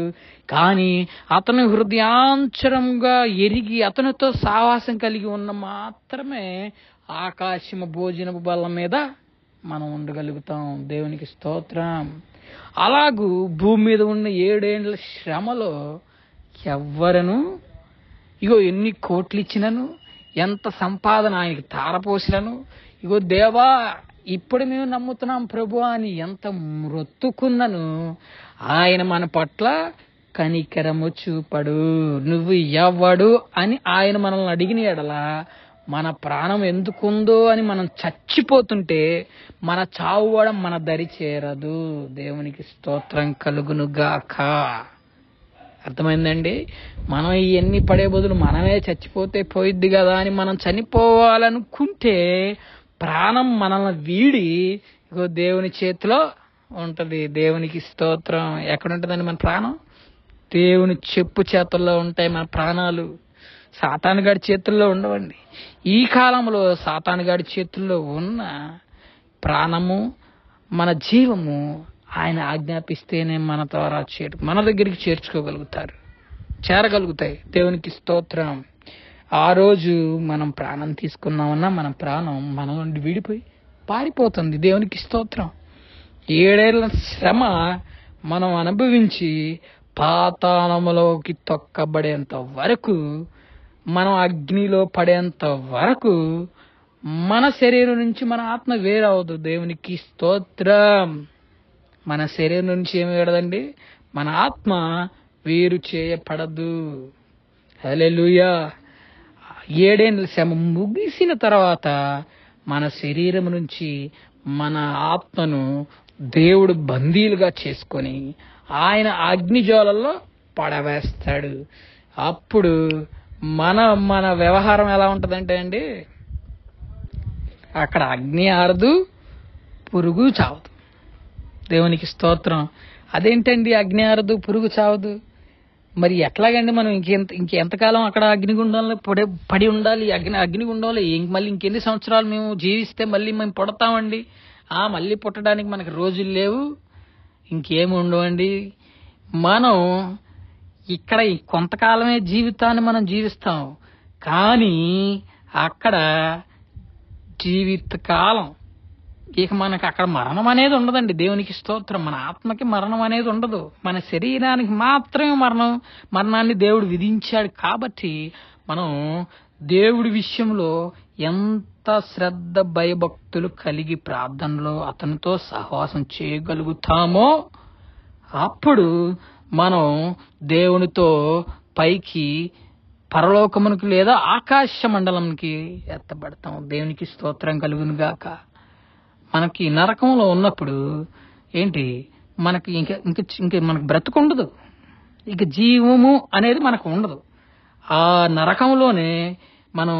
కానీ అతను హృదయాంచరంగా ఎరిగి అతనితో సావాసం కలిగి ఉన్న మాత్రమే ఆకాశము భోజనపు బల్ల మీద మనం ఉండగలుగుతాం. దేవునికి స్తోత్రం. అలాగూ భూమి మీద ఉన్న 7 ఏండ్ల శ్రమలో ఎవ్వరను ఇగో ఎన్ని కోట్లు ఇచ్చినను, ఎంత సంపాదన ఆయనకి తారపోసినను, ఇగో దేవా ఇప్పుడు మేము నమ్ముతున్నాం ప్రభు అని ఎంత మొత్తుకున్నను ఆయన మన పట్ల కనికరము చూపడు. నువ్వు ఎవ్వడు అని ఆయన మనల్ని అడిగిన ఎడలా మన ప్రాణం ఎందుకుందో అని మనం చచ్చిపోతుంటే మన చావువడం మన దరి చేరదు. దేవునికి స్తోత్రం కలుగును గాక. అర్థమైందండి? మనం ఇవన్నీ పడే బదులు మనమే చచ్చిపోతే పోయిద్ది కదా అని మనం చనిపోవాలనుకుంటే ప్రాణం మనల్ని వీడి ఇగో దేవుని చేతిలో ఉంటది. దేవునికి స్తోత్రం. ఎక్కడ ఉంటుందండి మన ప్రాణం? దేవుని చెప్పు చేతుల్లో ఉంటాయి మన ప్రాణాలు. సాతానుగాడి చేతుల్లో ఉండవండి. ఈ కాలంలో సాతానుగాడి చేతుల్లో ఉన్న ప్రాణము, మన జీవము ఆయన ఆజ్ఞాపిస్తేనే మన ద్వారా మన దగ్గరికి చేరగలుగుతాయి. దేవునికి స్తోత్రం. ఆ రోజు మనం ప్రాణం తీసుకున్నామన్నా మన ప్రాణం మన నుండి విడిపోయి పారిపోతుంది. దేవునికి స్తోత్రం. 7 ఏళ్ల శ్రమ మనం అనుభవించి పాతాళములోకి తొక్కబడేంత వరకు, మనం అగ్నిలో పడేంత వరకు మన శరీరం నుంచి మన ఆత్మ వేరవదు. దేవునికి స్తోత్రం. మన శరీరం నుంచి ఏమి వేడదండి? మన ఆత్మ వేరు చేయబడదు. హల్లెలూయా. 7 ఏళ్ల శ్రమ ముగిసిన తర్వాత మన శరీరం నుంచి మన ఆత్మను దేవుడు బందీలుగా చేసుకొని ఆయన అగ్నిజ్వాలల్లో పడవేస్తాడు. అప్పుడు మన వ్యవహారం ఎలా ఉంటదంటే అండి, అక్కడ అగ్ని ఆరదు, పురుగు చావదు. దేవునికి స్తోత్రం. అదేంటండి అగ్ని ఆరదు, పురుగు చావదు? మరి ఎట్లాగండి మనం ఇంకెంతకాలం అక్కడ అగ్నిగుండంలో పడి ఉండాలి? అగ్నిగుండంలో మళ్ళీ ఇంకెన్ని సంవత్సరాలు మేము జీవిస్తే మళ్ళీ మేము పుడతామండి? మళ్ళీ పుట్టడానికి మనకు రోజులు లేవు, ఇంకేమి ఉండవండి. మనం ఇక్కడ ఈ కొంతకాలమే జీవితాన్ని మనం జీవిస్తాం, కానీ అక్కడ జీవితకాలం. ఇక మనకు అక్కడ మరణం అనేది ఉండదండి. దేవునికి స్తోత్రం. మన ఆత్మకి మరణం అనేది ఉండదు. మన శరీరానికి మాత్రమే మరణాన్ని దేవుడు విధించాడు. కాబట్టి మనం దేవుడి విషయంలో ఎంత శ్రద్ధ భయభక్తులు కలిగి ప్రార్థనలో అతనితో సహవాసం చేయగలుగుతామో అప్పుడు మనం దేవునితో పైకి పరలోకమునికి లేదా ఆకాశ మండలంకి ఎత్తబడతాం. దేవునికి స్తోత్రం కలుగును గాక. మనకి నరకంలో ఉన్నప్పుడు ఏంటి, మనకి ఇంక మనకు బ్రతుకుండదు, ఇక జీవము అనేది మనకు ఉండదు. ఆ నరకంలోనే మనం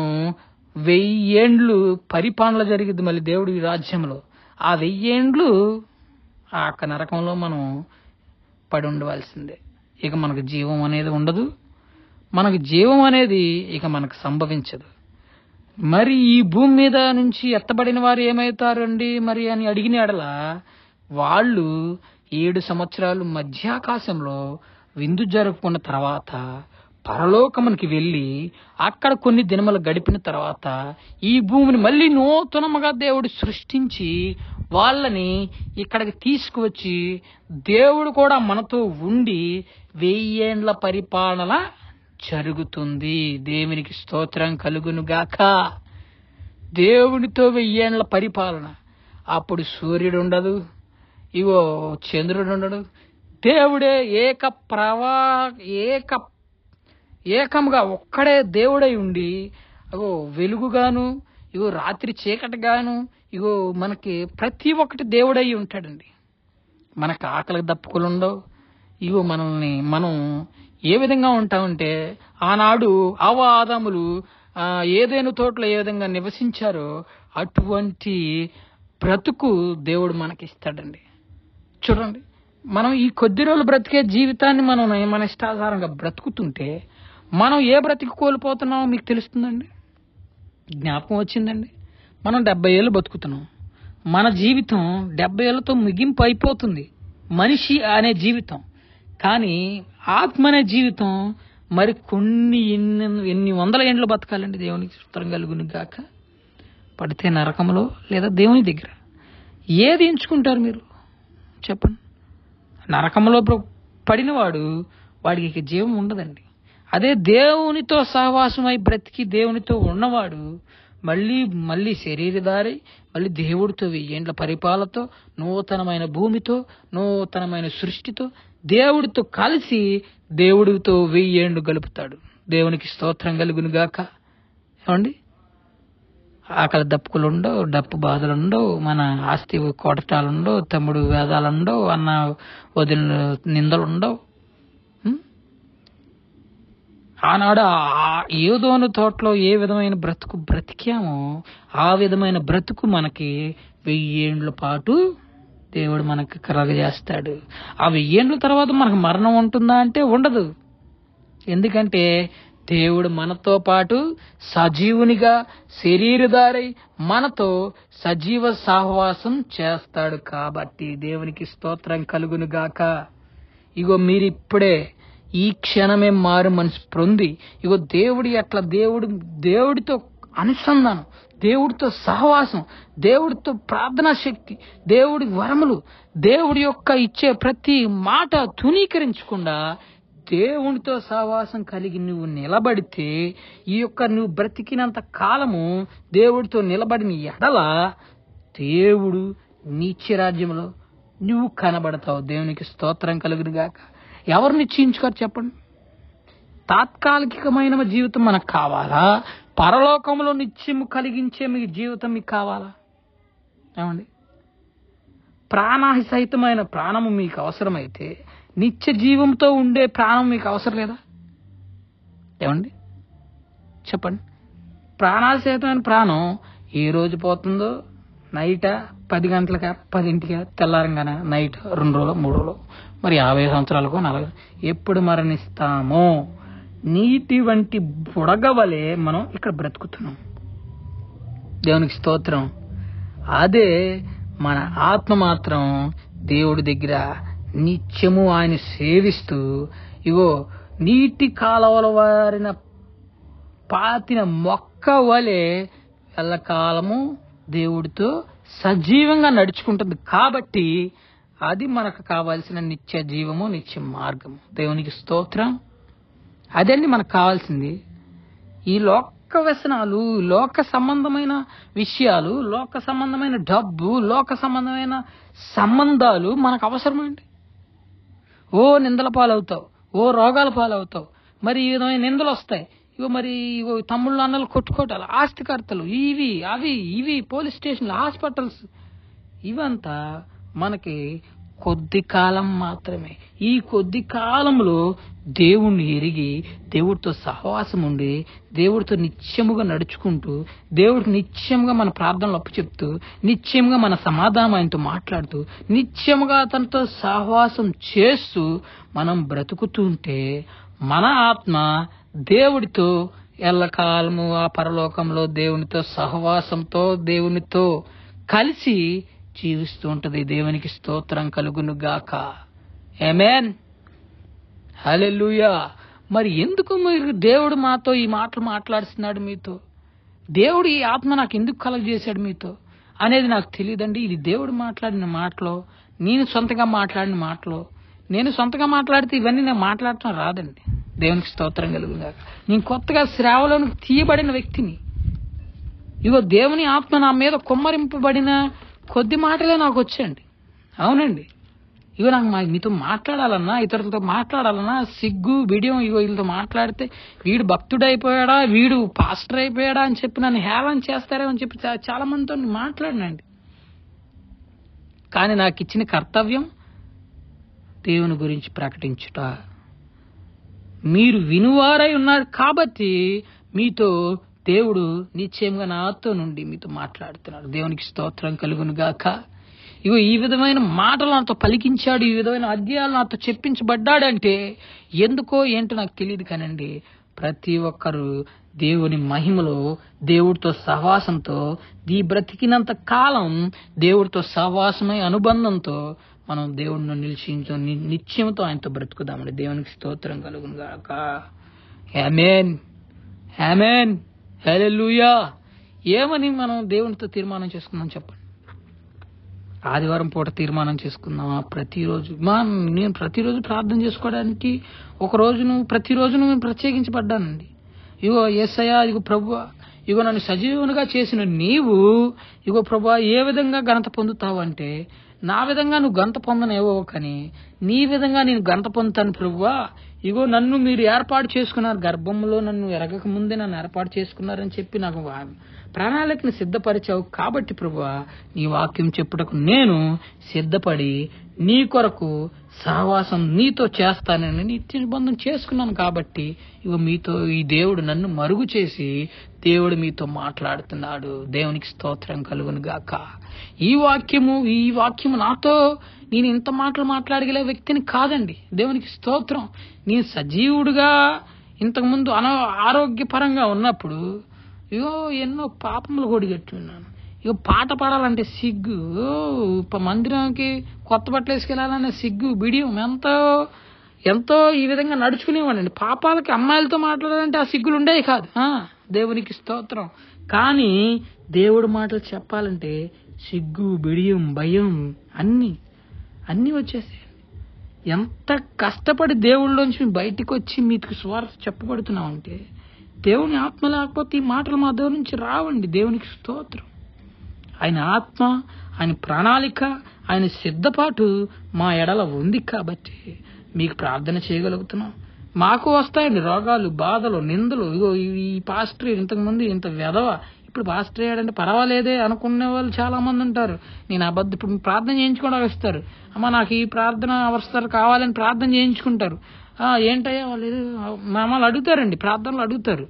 1000 ఏండ్లు పరిపాలన జరిగింది మళ్ళీ దేవుడి రాజ్యంలో. ఆ 1000 ఏండ్లు ఆ నరకంలో మనం పడి ఉండవలసిందే. ఇక మనకు జీవం అనేది ఉండదు, మనకు జీవం అనేది ఇక మనకు సంభవించదు. మరి ఈ భూమి మీద నుంచి ఎత్తబడిన వారు ఏమవుతారండి మరి అని అడిగిన ఎడల వాళ్ళు 7 సంవత్సరాలు మధ్యాకాశంలో విందు జరుపుకున్న తర్వాత పరలోకమునికి వెళ్లి అక్కడ కొన్ని దినములు గడిపిన తర్వాత ఈ భూమిని మళ్ళీ నూతనముగా దేవుడు సృష్టించి వాళ్ళని ఇక్కడికి తీసుకువచ్చి దేవుడు కూడా మనతో ఉండి 1000 ఏండ్ల పరిపాలన జరుగుతుంది. దేవునికి స్తోత్రం కలుగును గాక. దేవునితో 1000 ఏండ్ల పరిపాలన. అప్పుడు సూర్యుడు ఉండదు, ఇగో చంద్రుడు ఉండడు. దేవుడే ఏకంగా ఒక్కడే దేవుడై ఉండి అగో వెలుగుగాను, ఇగో రాత్రి చీకటిగాను, ఇగో మనకి ప్రతి ఒక్కటి దేవుడై ఉంటాడండి. మనకు ఆకలికి దప్పుకులు ఉండవు. ఇగో మనం ఏ విధంగా ఉంటామంటే ఆనాడు ఆదాములు ఏదైనా తోటలో ఏ విధంగా నివసించారో అటువంటి బ్రతుకు దేవుడు మనకిస్తాడండి. చూడండి, మనం ఈ కొద్ది రోజులు బ్రతికే జీవితాన్ని మనం మన ఇష్టాధారంగా బ్రతుకుతుంటే మనం ఏ బ్రతికి కోల్పోతున్నామో మీకు తెలుస్తుందండి. జ్ఞాపకం వచ్చిందండి. మనం 70 ఏళ్ళు బతుకుతున్నాం. మన జీవితం 70 ఏళ్లతో ముగింపు అయిపోతుంది, మనిషి అనే జీవితం. కానీ ఆత్మ అనే జీవితం మరి ఎన్ని వందల ఏండ్లు బతకాలండి. దేవునికి స్తోత్రం కలుగును గాక. పడితే నరకంలో లేదా దేవుని దగ్గర ఏది ఎంచుకుంటారు మీరు చెప్పండి? నరకంలో పడినవాడు వాడికి ఇక జీవం ఉండదండి. అదే దేవునితో సహవాసమై బ్రతికి దేవునితో ఉన్నవాడు మళ్ళీ శరీరధారి, మళ్ళీ దేవుడితో 1000 ఏండ్ల పరిపాలనతో, నూతనమైన భూమితో, నూతనమైన సృష్టితో దేవుడితో కలిసి దేవుడితో 1000 ఏండ్లు గలుపుతాడు. దేవునికి స్తోత్రం కలుగును గాక. ఏమండి, ఆకలి దప్పుకులు ఉండవు, డప్పు బాధలు ఉండవు, మన ఆస్తి కోటటాలు ఉండవు, తమ్ముడు వేదాలు ఉండవు, అన్న వదిలిన నిందలు ఉండవు. ఆనాడు ఏదోను తోటలో ఏ విధమైన బ్రతుకు బ్రతికామో ఆ విధమైన బ్రతుకు మనకి 1000 ఏండ్ల పాటు దేవుడు మనకు కలగజేస్తాడు. ఆ 1000 ఏండ్ల తర్వాత మనకు మరణం ఉంటుందా అంటే ఉండదు. ఎందుకంటే దేవుడు మనతో పాటు సజీవునిగా శరీరధారై మనతో సజీవ సహవాసం చేస్తాడు. కాబట్టి దేవునికి స్తోత్రం కలుగును గాక. ఇగో మీరు ఇప్పుడే ఈ క్షణమే మారు మనసు పొంది ఇగో దేవుడితో అనుసంధానం, దేవుడితో సహవాసం, దేవుడితో ప్రార్థనా శక్తి, దేవుడి వరములు, దేవుడి యొక్క ఇచ్చే ప్రతి మాట తునీకరించకుండా దేవునితో సహవాసం కలిగి నువ్వు నిలబడితే నువ్వు బ్రతికినంత కాలము దేవుడితో నిలబడిన ఎడల దేవుడు నిత్యరాజ్యంలో నువ్వు కనబడతావు. దేవునికి స్తోత్రం కలుగును గాక. ఎవరు నిశ్చయించుకోరు చెప్పండి? తాత్కాలికమైన జీవితం మనకు కావాలా? పరలోకంలో నిత్యము కలిగించే మీ జీవితం మీకు కావాలా? ఏమండి, ప్రాణసహితమైన ప్రాణము మీకు అవసరమైతే నిత్య జీవంతో ఉండే ప్రాణం మీకు అవసరం లేదా? ఏమండి చెప్పండి. ప్రాణాసహితమైన ప్రాణం ఏ రోజు పోతుందో, నైట్ 10 గంటలకా 10ంటికా తెల్లారంగానే, నైట్ 2 రోజులు 3 రోజులు, మరి 50 సంవత్సరాలకు 40 ఎప్పుడు మరణిస్తామో నీటి వంటి బుడగవలే మనం ఇక్కడ బ్రతుకుతున్నాం. దేవునికి స్తోత్రం. అదే మన ఆత్మ మాత్రం దేవుడి దగ్గర నిత్యము ఆయన సేవిస్తూ ఇగో నీటి కాలువల వారిన పాతిన మొక్క వలె ఎల్లకాలము దేవుడితో సజీవంగా నడుచుకుంటుంది. కాబట్టి అది మనకు కావాల్సిన నిత్య జీవము, నిత్య మార్గము. దేవునికి స్తోత్రం. అదండి మనకు కావాల్సింది. ఈ లోక వ్యసనాలు, లోక సంబంధమైన విషయాలు, లోక సంబంధమైన డబ్బు, లోక సంబంధమైన సంబంధాలు మనకు అవసరమండి. ఓ నిందల పాలవుతావు, ఓ రోగాల పాలవుతావు, మరి ఈ విధమైన నిందలు వస్తాయి. ఇగో తమ్ముళ్ళు అన్నలు కొట్టుకోవటాలు, ఆస్తికర్తలు, ఇవి పోలీస్ స్టేషన్లు, హాస్పిటల్స్, ఇవంతా మనకి కొద్ది కాలం మాత్రమే. ఈ కొద్ది కాలంలో దేవుణ్ణి ఎరిగి, దేవుడితో సహవాసం ఉండి, దేవుడితో నిత్యముగా నడుచుకుంటూ, దేవుడికి నిత్యముగా మన ప్రార్థనలు అప్పచెప్తూ, నిత్యముగా మన సమాధానం ఆయనతో మాట్లాడుతూ, నిత్యముగా అతనితో సహవాసం చేస్తూ మనం బ్రతుకుతుంటే మన ఆత్మ దేవుడితో ఎల్లకాలము ఆ పరలోకంలో దేవునితో సహవాసంతో, దేవునితో కలిసి జీవిస్తూ ఉంటది. దేవునికి స్తోత్రం కలుగును గాక. ఆమేన్, హల్లెలూయా. మరి ఎందుకు మీరు దేవుడు మాతో ఈ మాటలు మాట్లాడుతున్నాడు, మీతో దేవుడు ఈ ఆత్మ నాకు ఎందుకు కలగజేశాడు మీతో అనేది నాకు తెలియదండి. ఇది దేవుడు మాట్లాడిన మాటలో, నేను సొంతంగా మాట్లాడిన మాటలో. నేను సొంతంగా మాట్లాడితే ఇవన్నీ నేను మాట్లాడటం రాదండి. దేవునికి స్తోత్రం కలుగును గాక. నేను కొత్తగా శ్రావలోనికి తీయబడిన వ్యక్తిని. దేవుని ఆత్మ నా మీద కుమ్మరింపబడిన కొద్ది మాటలే నాకు వచ్చండి. అవునండి. నాకు మీతో మాట్లాడాలన్నా, ఇతరులతో మాట్లాడాలన్నా సిగ్గు, బిడియం. వీళ్ళతో మాట్లాడితే వీడు భక్తుడైపోయాడా, వీడు పాస్టర్ అయిపోయాడా అని చెప్పి నన్ను హేళన చేస్తారేమో అని చెప్పి చాలా మందితో మాట్లాడినండి. కానీ నాకు ఇచ్చిన కర్తవ్యం దేవుని గురించి ప్రకటించుట. మీరు వినువారై ఉన్నారు కాబట్టి మీతో దేవుడు నిశ్చయంగా నాతో నుండి మీతో మాట్లాడుతున్నాడు. దేవునికి స్తోత్రం కలుగును గాక. ఈ విధమైన మాటలు నాతో పలికించాడు, ఈ విధమైన అధ్యాయాలు నాతో చెప్పించబడ్డాడంటే ఎందుకో ఏంటో నాకు తెలియదు కానండి, ప్రతి ఒక్కరు దేవుని మహిమలో, దేవుడితో సహవాసంతో, ఈ బ్రతికినంత కాలం దేవుడితో సహవాసమై అనుబంధంతో మనం దేవుడిని నిత్యంతో ఆయనతో బ్రతుకుదామండి. దేవునికి స్తోత్రం కలుగును గాక. ఆమేన్, ఆమేన్, హల్లెలూయా. ఏమని మనం దేవునితో తీర్మానం చేసుకుందాం చెప్పండి. ఆదివారం పూట తీర్మానం చేసుకుందామా? నేను ప్రతిరోజు ప్రార్థన చేసుకోవడానికి ప్రతిరోజు నేను ప్రత్యేకించబడ్డానండి. యేసయ్యా, ప్రభువా, నన్ను సజీవునిగా చేసిన నీవు ప్రభువా ఏ విధంగా ఘనత పొందుతావంటే, నా విధంగా నువ్వు ఘనత పొందనేవో కానీ నీ విధంగా నేను ఘనత పొందుతాను ప్రభువా. నన్ను మీరు ఏర్పాటు చేసుకున్నారు, గర్భంలో నన్ను ఎరగక ముందే నన్ను ఏర్పాటు చేసుకున్నారని చెప్పి నాకు ప్రణాళికను సిద్ధపరిచావు. కాబట్టి ప్రభువా, నీ వాక్యం చెప్పుటకు నేను సిద్ధపడి నీ కొరకు సహవాసం నీతో చేస్తానని నిత్య నిబంధన చేసుకున్నాను. కాబట్టి మీతో ఈ దేవుడు నన్ను మరుగు చేసి దేవుడు మీతో మాట్లాడుతున్నాడు. దేవునికి స్తోత్రం కలుగును గాక. ఈ వాక్యము నాతో నేను ఇంత మాటలు మాట్లాడగలే వ్యక్తిని కాదండి. దేవునికి స్తోత్రం. నేను సజీవుడుగా ఇంతకుముందు ఆరోగ్యపరంగా ఉన్నప్పుడు ఎన్నో పాపములు కొడిగట్టున్నాను. పాట పాడాలంటే సిగ్గు, మందిరానికి కొత్త బట్టలు వేసుకెళ్లాలనే సిగ్గు, బిడియం, ఎంతో ఈ విధంగా నడుచుకునేవాడండి. పాపాలకి అమ్మాయిలతో మాట్లాడాలంటే ఆ సిగ్గులు ఉండేవి కాదు. దేవునికి స్తోత్రం. కానీ దేవుడి మాటలు చెప్పాలంటే సిగ్గు, బిడియం, భయం అన్నీ వచ్చేసాయి. ఎంత కష్టపడి దేవుళ్ళలోంచి బయటికి వచ్చి మీకు స్వార్థ చెప్పబడుతున్నామంటే దేవుని ఆత్మ లేకపోతే ఈ మాటలు మా దేవుడి నుంచి రావండి. దేవునికి స్తోత్రం. ఆయన ఆత్మ, ఆయన ప్రణాళిక, ఆయన సిద్ధపాటు మా ఎడల ఉంది కాబట్టి మీకు ప్రార్థన చేయగలుగుతున్నాం. మాకు వస్తాయండి రోగాలు, బాధలు, నిందలు. ఈ పాస్టర్ ఇంతకుముందు ఇంత వెధవ, ఇప్పుడు పాస్టర్ అయ్యాడంటే పర్వాలేదే అనుకునే వాళ్ళు చాలా మంది ఉంటారు. నేను ఇప్పుడు ప్రార్థన చేయించుకోవడానికి వస్తారు. అమ్మ నాకు ఈ ప్రార్థన అవసరాలు కావాలని ప్రార్థన చేయించుకుంటారు. ఏంటయ్యా వాళ్ళు మమ్మల్ని అడుగుతారండి, ప్రార్థనలు అడుగుతారు.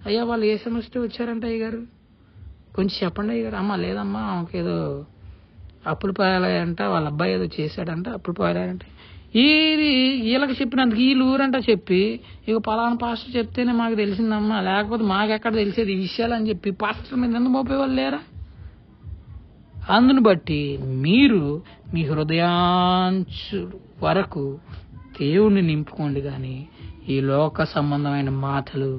అయ్యా వాళ్ళు ఏ సమస్య వచ్చారంట అయ్యగారు, కొంచెం చెప్పండి అయ్యగారు. అమ్మ లేదమ్మా ఏదో అప్పులు పోయాలంట, వాళ్ళ అబ్బాయి ఏదో చేశాడంట, అప్పులు పోయాలంటే వీళ్ళకి చెప్పినందుకు వీళ్ళు ఊరంట చెప్పి పలానా పాస్టర్ చెప్తేనే మాకు తెలిసిందమ్మా, లేకపోతే మాకెక్కడ తెలిసేది ఈ విషయాలు అని చెప్పి పాస్టర్ మీద ఎందుకు మోపేవాళ్ళు లేరా? అందును బట్టి మీరు మీ హృదయాంచు వరకు దేవుణ్ణి నింపుకోండి. కానీ ఈ లోక సంబంధమైన మాటలు,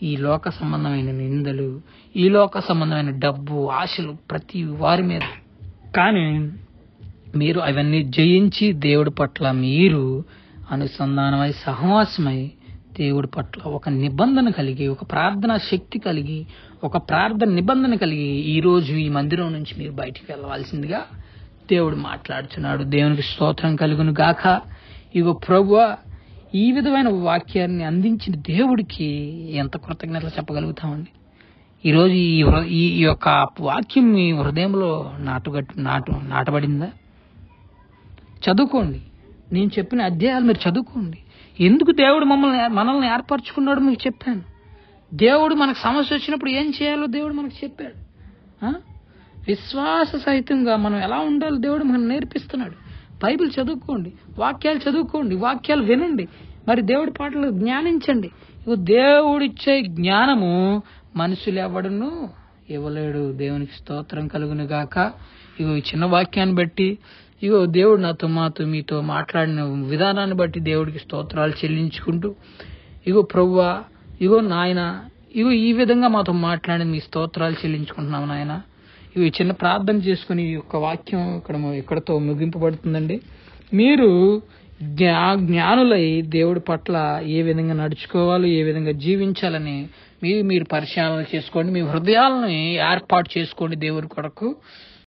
ఈ లోక సంబంధమైన నిందలు, ఈ లోక సంబంధమైన డబ్బు ఆశలు ప్రతి వారి మీద. కానీ మీరు అవన్నీ జయించి దేవుడి పట్ల మీరు అనుసంధానమై సహవాసమై దేవుడి పట్ల ఒక నిబంధన కలిగి, ఒక ప్రార్థనా శక్తి కలిగి, ఒక ప్రార్థన నిబంధన కలిగి ఈరోజు ఈ మందిరం నుంచి మీరు బయటికి వెళ్ళవలసిందిగా దేవుడు మాట్లాడుతున్నాడు. దేవునికి స్తోత్రం కలుగును గాక. ఇగో ప్రభువా, ఈ విధమైన వాక్యాన్ని అందించిన దేవుడికి ఎంత కృతజ్ఞతలు చెప్పగలుగుతామండి. ఈరోజు ఈ యొక్క వాక్యం మీ హృదయంలో నాటబడిందా? చదువుకోండి. నేను చెప్పిన అధ్యాయాలు మీరు చదువుకోండి. ఎందుకు దేవుడు మనల్ని ఏర్పరచుకున్నాడు మీకు చెప్పాను. దేవుడు మనకు సమస్య వచ్చినప్పుడు ఏం చేయాలో దేవుడు మనకు చెప్పాడు. విశ్వాస సహితంగా మనం ఎలా ఉండాలో దేవుడు మనకు నేర్పిస్తున్నాడు. బైబిల్ చదువుకోండి, వాక్యాలు చదువుకోండి, వాక్యాలు వినండి, మరి దేవుడి పాటలు జ్ఞానించండి. దేవుడిచ్చే జ్ఞానము మనుషులు ఎవడును ఇవ్వలేడు. దేవునికి స్తోత్రం కలుగును గాక. ఈ చిన్న వాక్యాన్ని బట్టి దేవుడు నాతో మీతో మాట్లాడిన విధానాన్ని బట్టి దేవుడికి స్తోత్రాలు చెల్లించుకుంటూ, ప్రభువా, నాయన, ఈ విధంగా మాతో మాట్లాడి మీ స్తోత్రాలు చెల్లించుకుంటున్నాం నాయన. చిన్న ప్రార్థన చేసుకుని ఈ యొక్క వాక్యం ఇక్కడతో ముగింపబడుతుందండి. మీరు జ్ఞానులై దేవుడి పట్ల ఏ విధంగా నడుచుకోవాలో, ఏ విధంగా జీవించాలని మీరు పరిశీలన చేసుకోండి. మీ హృదయాలని ఏర్పాటు చేసుకోండి దేవుడి కొరకు.